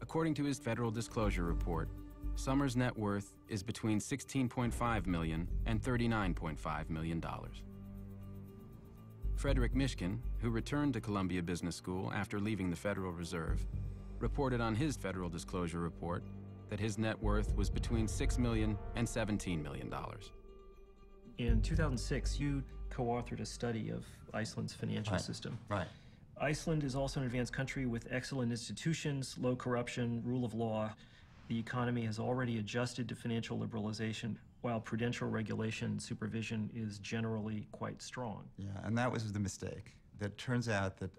According to his federal disclosure report, Summers' net worth is between $16.5 million and $39.5 million. Frederick Mishkin, who returned to Columbia Business School after leaving the Federal Reserve, reported on his federal disclosure report that his net worth was between $6 million and $17 million. In 2006, you co-authored a study of Iceland's financial system. Right. Iceland is also an advanced country with excellent institutions, low corruption, rule of law. The economy has already adjusted to financial liberalization, while prudential regulation and supervision is generally quite strong. Yeah, and that was the mistake. That turns out that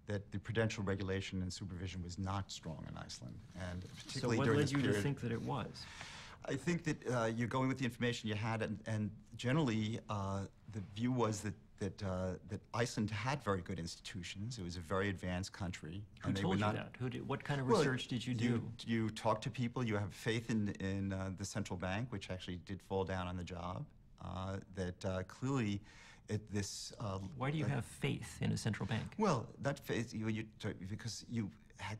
that the prudential regulation and supervision was not strong in Iceland, and particularly during this period. So what led you to think that it was? I think that you're going with the information you had, and generally the view was that Iceland had very good institutions. It was a very advanced country. Who told you that? What kind of research did you do? You talk to people. You have faith in the central bank, which actually did fall down on the job. Clearly, why do you have faith in a central bank? Well, that faith because you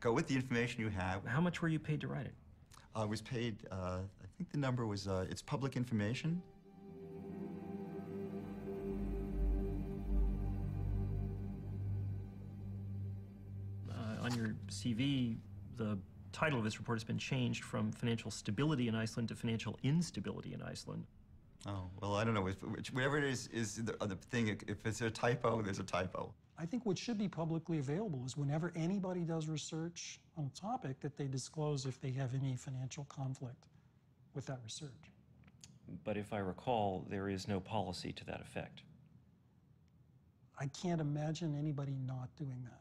go with the information you have. How much were you paid to write it? I was paid. I think the number was. It's public information. On your CV, the title of this report has been changed from Financial Stability in Iceland to Financial Instability in Iceland. Oh, well, I don't know. Whatever it is the thing. If it's a typo, there's a typo. I think what should be publicly available is whenever anybody does research on a topic that they disclose if they have any financial conflict with that research. But if I recall, there is no policy to that effect. I can't imagine anybody not doing that.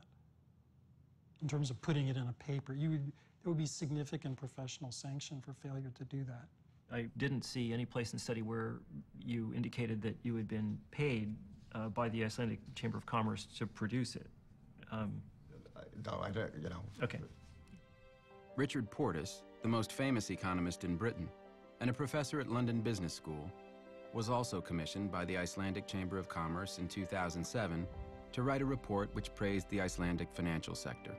In terms of putting it in a paper, there would be significant professional sanction for failure to do that. I didn't see any place in the study where you indicated that you had been paid by the Icelandic Chamber of Commerce to produce it. No, I don't, Okay. Richard Portis, the most famous economist in Britain and a professor at London Business School, was also commissioned by the Icelandic Chamber of Commerce in 2007 to write a report which praised the Icelandic financial sector.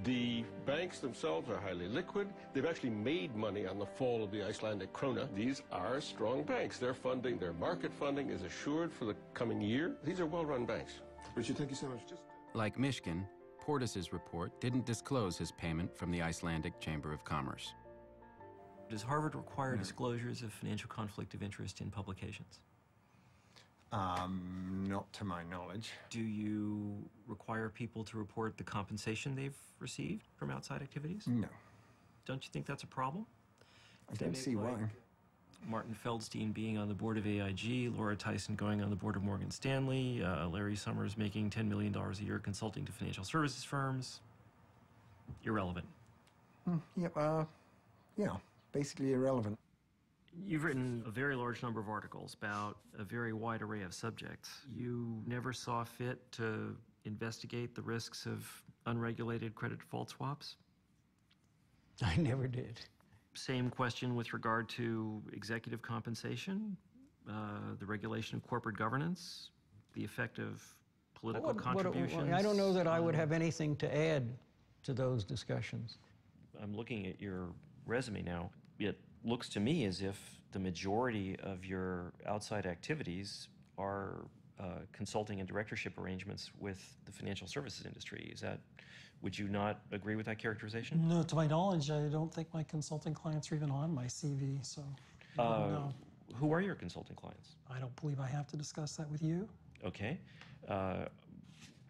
The banks themselves are highly liquid. They've actually made money on the fall of the Icelandic krona. These are strong banks. Their funding, their market funding is assured for the coming year. These are well-run banks. Richard, thank you so much. Like Mishkin, Portis's report didn't disclose his payment from the Icelandic Chamber of Commerce. Does Harvard require disclosures of financial conflict of interest in publications? Not to my knowledge. Do you require people to report the compensation they've received from outside activities? No. Don't you think that's a problem? I don't see why. Martin Feldstein being on the board of AIG, Laura Tyson going on the board of Morgan Stanley, Larry Summers making $10 million a year consulting to financial services firms. Irrelevant. Yeah, basically irrelevant. You've written a very large number of articles about a very wide array of subjects. You never saw fit to investigate the risks of unregulated credit default swaps? I never did. Same question with regard to executive compensation, the regulation of corporate governance, the effect of political contributions. I don't know that I would have anything to add to those discussions. I'm looking at your resume now. It looks to me as if the majority of your outside activities are consulting and directorship arrangements with the financial services industry. Would you not agree with that characterization? No, to my knowledge, I don't think my consulting clients are even on my CV, so I don't know. Who are your consulting clients? I don't believe I have to discuss that with you. Okay. In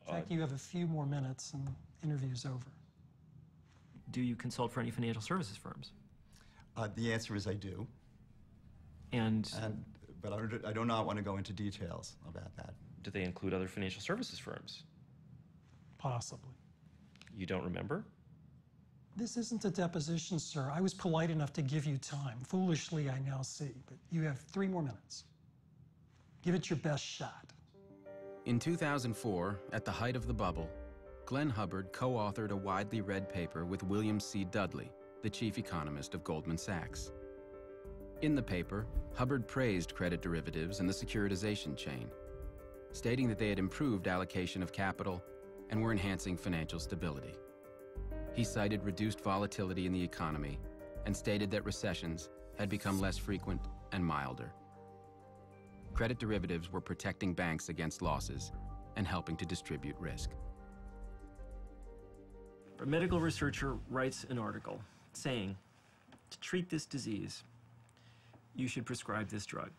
fact, you have a few more minutes and the interview's over. Do you consult for any financial services firms? The answer is I do. But I do not want to go into details about that. Do they include other financial services firms? Possibly. You don't remember? This isn't a deposition, sir. I was polite enough to give you time. Foolishly, I now see, but you have 3 more minutes. Give it your best shot. In 2004, at the height of the bubble, Glenn Hubbard co-authored a widely read paper with William C. Dudley, the chief economist of Goldman Sachs. In the paper, Hubbard praised credit derivatives and the securitization chain, stating that they had improved allocation of capital and were enhancing financial stability. He cited reduced volatility in the economy and stated that recessions had become less frequent and milder. Credit derivatives were protecting banks against losses and helping to distribute risk. A medical researcher writes an article saying, to treat this disease, you should prescribe this drug.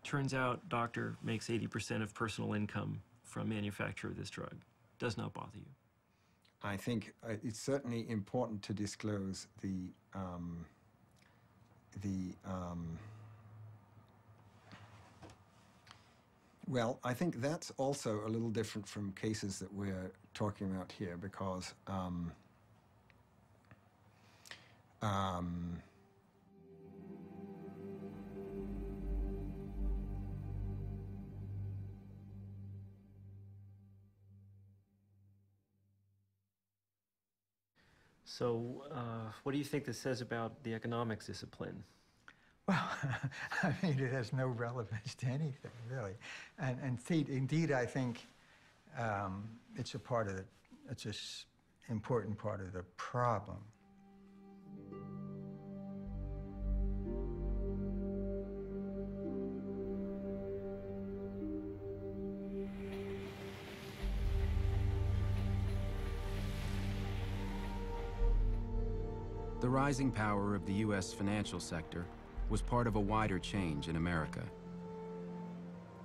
Turns out, doctor makes 80% of personal income from manufacture of this drug. Does not bother you. I think it's certainly important to disclose well, I think that's also a little different from cases that we're talking about here because So, what do you think this says about the economics discipline? Well, I mean, it has no relevance to anything, really. And indeed, I think it's a part of the, it's an important part of the problem. The rising power of the U.S. financial sector was part of a wider change in America.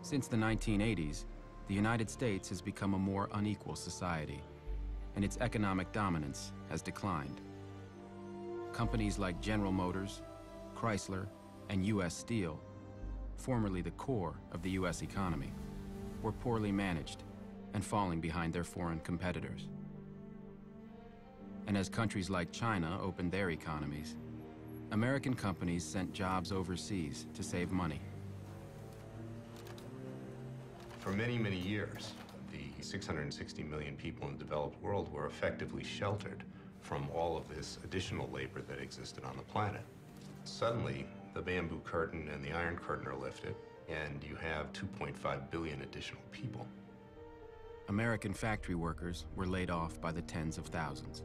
Since the 1980s, the United States has become a more unequal society, and its economic dominance has declined. Companies like General Motors, Chrysler, and U.S. Steel, formerly the core of the U.S. economy, were poorly managed and falling behind their foreign competitors. And as countries like China opened their economies, American companies sent jobs overseas to save money. For many, many years, the 660 million people in the developed world were effectively sheltered from all of this additional labor that existed on the planet. Suddenly, the bamboo curtain and the iron curtain are lifted, and you have 2.5 billion additional people. American factory workers were laid off by the tens of thousands.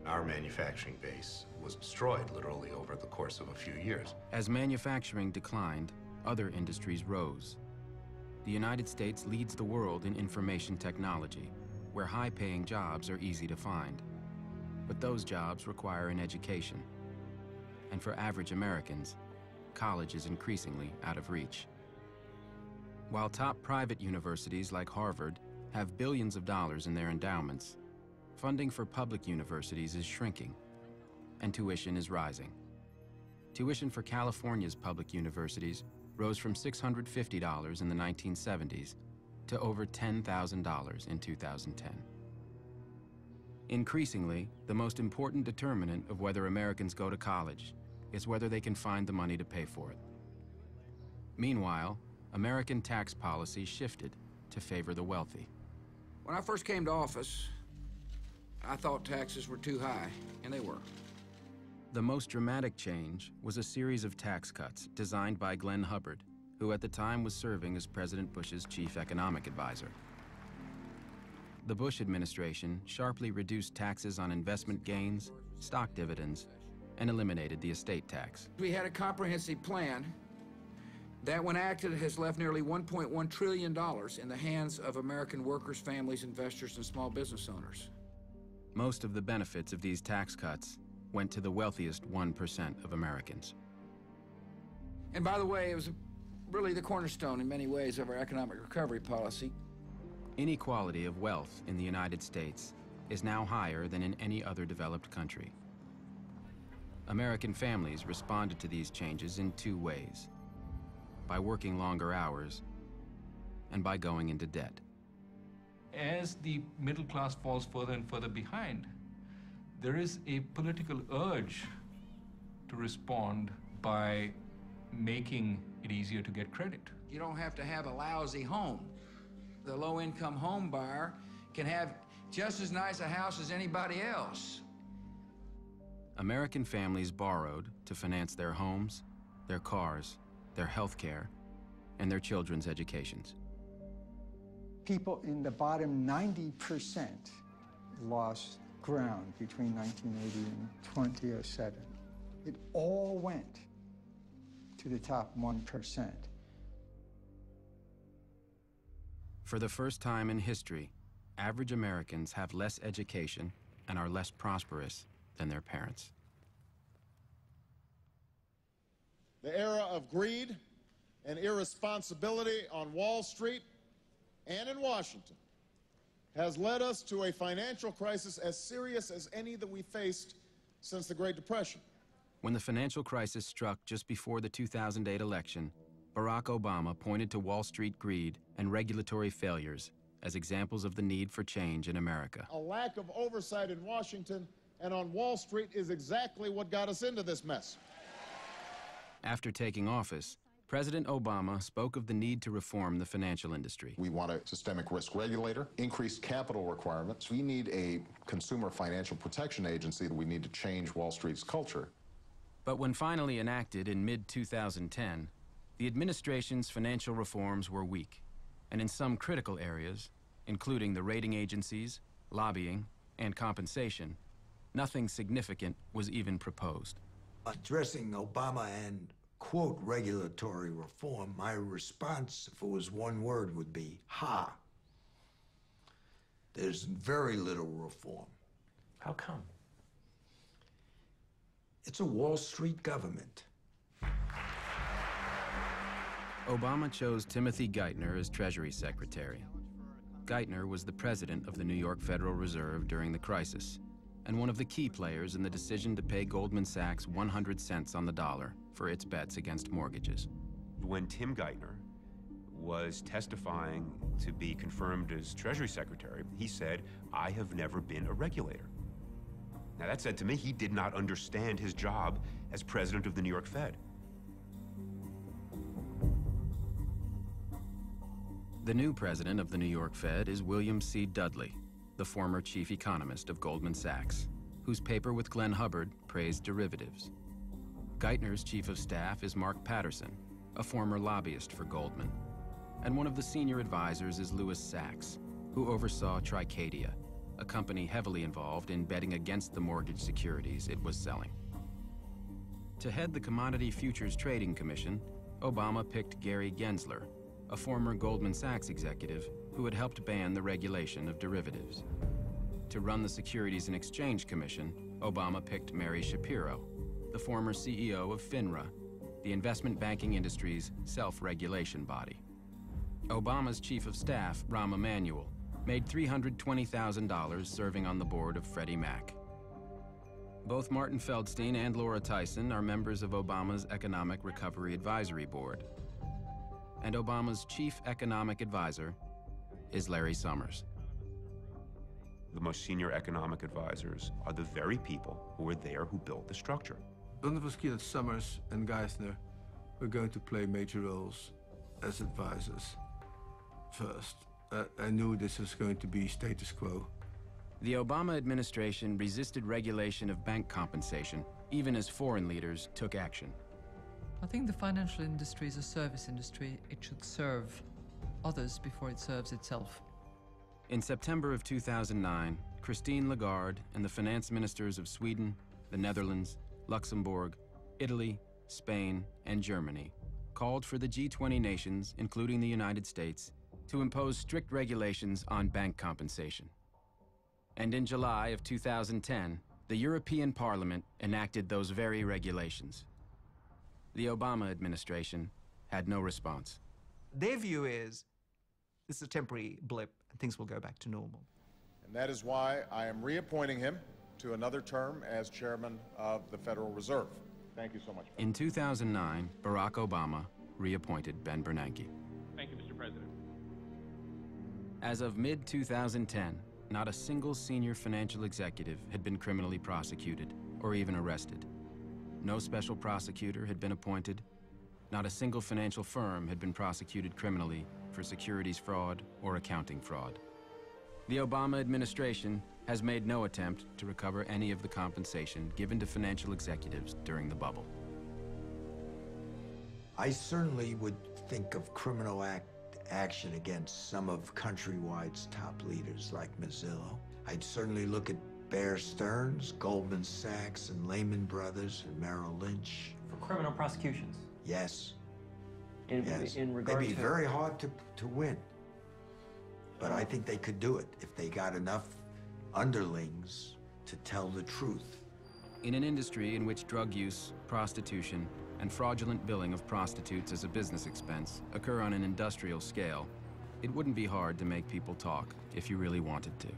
Our manufacturing base was destroyed literally over the course of a few years. As manufacturing declined, other industries rose. The United States leads the world in information technology, where high-paying jobs are easy to find. But those jobs require an education. And for average Americans, college is increasingly out of reach. While top private universities like Harvard have billions of dollars in their endowments, funding for public universities is shrinking, and tuition is rising. Tuition for California's public universities rose from $650 in the 1970s to over $10,000 in 2010. Increasingly, the most important determinant of whether Americans go to college is whether they can find the money to pay for it. Meanwhile, American tax policy shifted to favor the wealthy. When I first came to office, I thought taxes were too high, and they were. The most dramatic change was a series of tax cuts designed by Glenn Hubbard, who at the time was serving as President Bush's chief economic advisor. The Bush administration sharply reduced taxes on investment gains, stock dividends, and eliminated the estate tax. We had a comprehensive plan that, when acted, has left nearly $1.1 trillion in the hands of American workers, families, investors, and small business owners. Most of the benefits of these tax cuts went to the wealthiest 1% of Americans. And by the way, it was really the cornerstone in many ways of our economic recovery policy. Inequality of wealth in the United States is now higher than in any other developed country. American families responded to these changes in two ways: by working longer hours and by going into debt. As the middle class falls further and further behind, there is a political urge to respond by making it easier to get credit. You don't have to have a lousy home. The low-income home buyer can have just as nice a house as anybody else. American families borrowed to finance their homes, their cars, their health care, and their children's educations. People in the bottom 90% lost ground between 1980 and 2007. It all went to the top 1%. For the first time in history, average Americans have less education and are less prosperous than their parents. The era of greed and irresponsibility on Wall Street and in Washington has led us to a financial crisis as serious as any that we faced since the Great Depression. When the financial crisis struck just before the 2008 election, Barack Obama pointed to Wall Street greed and regulatory failures as examples of the need for change in America. A lack of oversight in Washington and on Wall Street is exactly what got us into this mess. After taking office, President Obama spoke of the need to reform the financial industry. We want a systemic risk regulator, increased capital requirements. We need a consumer financial protection agency. We need to change Wall Street's culture. But when finally enacted in mid-2010, the administration's financial reforms were weak, and in some critical areas, including the rating agencies, lobbying, and compensation, nothing significant was even proposed. Addressing Obama and, quote, regulatory reform, my response, if it was one word, would be, ha. There's very little reform. How come? It's a Wall Street government. Obama chose Timothy Geithner as Treasury Secretary. Geithner was the president of the New York Federal Reserve during the crisis, and one of the key players in the decision to pay Goldman Sachs 100 cents on the dollar for its bets against mortgages. When Tim Geithner was testifying to be confirmed as Treasury Secretary, he said, "I have never been a regulator." Now, that said to me, he did not understand his job as president of the New York Fed. The new president of the New York Fed is William C. Dudley, the former chief economist of Goldman Sachs, whose paper with Glenn Hubbard praised derivatives. Geithner's chief of staff is Mark Patterson, a former lobbyist for Goldman. And one of the senior advisors is Louis Sachs, who oversaw Tricadia, a company heavily involved in betting against the mortgage securities it was selling. To head the Commodity Futures Trading Commission, Obama picked Gary Gensler, a former Goldman Sachs executive who had helped ban the regulation of derivatives. To run the Securities and Exchange Commission, Obama picked Mary Shapiro, the former CEO of FINRA, the investment banking industry's self-regulation body. Obama's chief of staff, Rahm Emanuel, made $320,000 serving on the board of Freddie Mac. Both Martin Feldstein and Laura Tyson are members of Obama's Economic Recovery Advisory Board. And Obama's chief economic advisor is Larry Summers. The most senior economic advisors are the very people who were there who built the structure. None of us knew that Summers and Geithner were going to play major roles as advisors first. I knew this was going to be status quo. The Obama administration resisted regulation of bank compensation, even as foreign leaders took action. I think the financial industry is a service industry. It should serve others before it serves itself. In September of 2009, Christine Lagarde and the finance ministers of Sweden, the Netherlands, Luxembourg, Italy, Spain, and Germany called for the G20 nations, including the United States, to impose strict regulations on bank compensation. And in July of 2010, the European Parliament enacted those very regulations. The Obama administration had no response. Their view is this is a temporary blip and things will go back to normal. And that is why I am reappointing him to another term as chairman of the Federal Reserve. Thank you so much. In 2009, Barack Obama reappointed Ben Bernanke. Thank you, Mr. President. As of mid-2010, not a single senior financial executive had been criminally prosecuted or even arrested. No special prosecutor had been appointed. Not a single financial firm had been prosecuted criminally for securities fraud or accounting fraud. The Obama administration has made no attempt to recover any of the compensation given to financial executives during the bubble. I certainly would think of criminal action against some of Countrywide's top leaders like Mazzillo. I'd certainly look at Bear Stearns, Goldman Sachs, and Lehman Brothers, and Merrill Lynch. For criminal prosecutions? Yes. Yes. In regard They'd be to... very hard to win. But I think they could do it if they got enough underlings to tell the truth. In an industry in which drug use, prostitution, and fraudulent billing of prostitutes as a business expense occur on an industrial scale, it wouldn't be hard to make people talk if you really wanted to.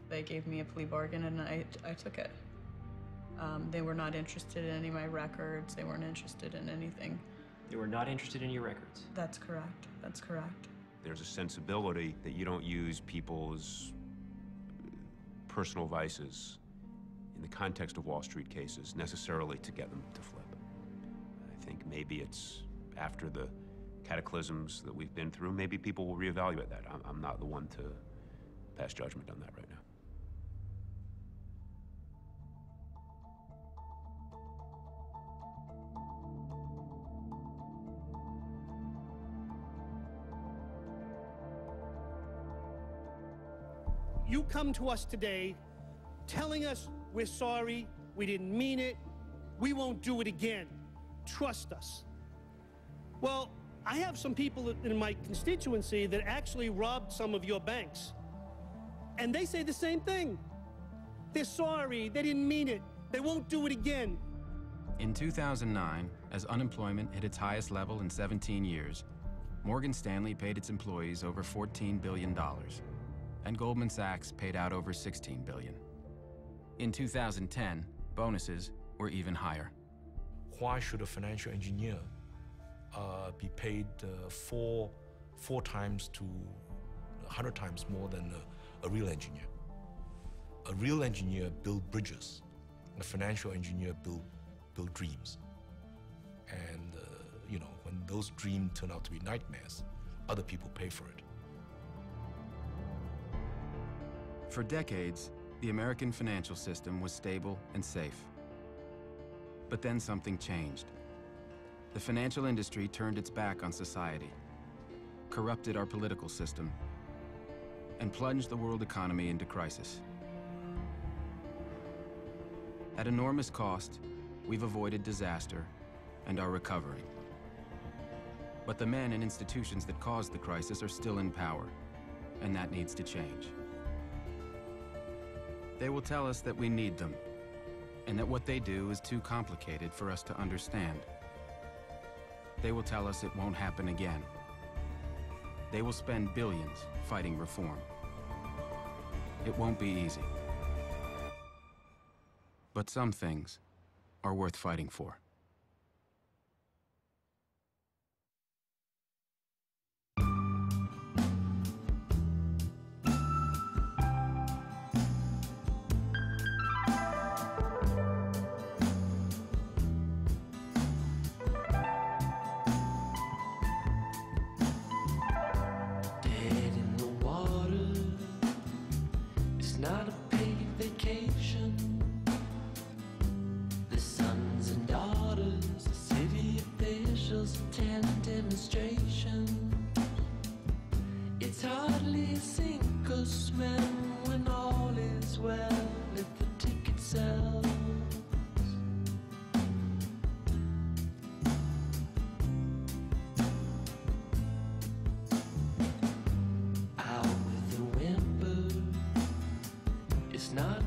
They gave me a plea bargain and I took it. They were not interested in any of my records. They weren't interested in anything. They were not interested in your records? That's correct. That's correct. There's a sensibility that you don't use people's personal vices in the context of Wall Street cases necessarily to get them to flip. I think maybe it's after the cataclysms that we've been through, maybe people will reevaluate that. I'm not the one to pass judgment on that right now. You come to us today telling us we're sorry, we didn't mean it, we won't do it again. Trust us. Well, I have some people in my constituency that actually robbed some of your banks. And they say the same thing. They're sorry, they didn't mean it, they won't do it again. In 2009, as unemployment hit its highest level in 17 years, Morgan Stanley paid its employees over $14 billion. And Goldman Sachs paid out over $16 billion. In 2010, bonuses were even higher. Why should a financial engineer be paid four times to 100 times more than a real engineer? A real engineer builds bridges. A financial engineer build dreams. And you know, when those dreams turn out to be nightmares, other people pay for it. For decades, the American financial system was stable and safe. But then something changed. The financial industry turned its back on society, corrupted our political system, and plunged the world economy into crisis. At enormous cost, we've avoided disaster and are recovering. But the men and institutions that caused the crisis are still in power, and that needs to change. They will tell us that we need them, and that what they do is too complicated for us to understand. They will tell us it won't happen again. They will spend billions fighting reform. It won't be easy. But some things are worth fighting for. not a paid vacation. The sons and daughters of city officials attend demonstrations. It's hardly a sink or swim when all is well if the ticket sells. Out with a whimper, it's not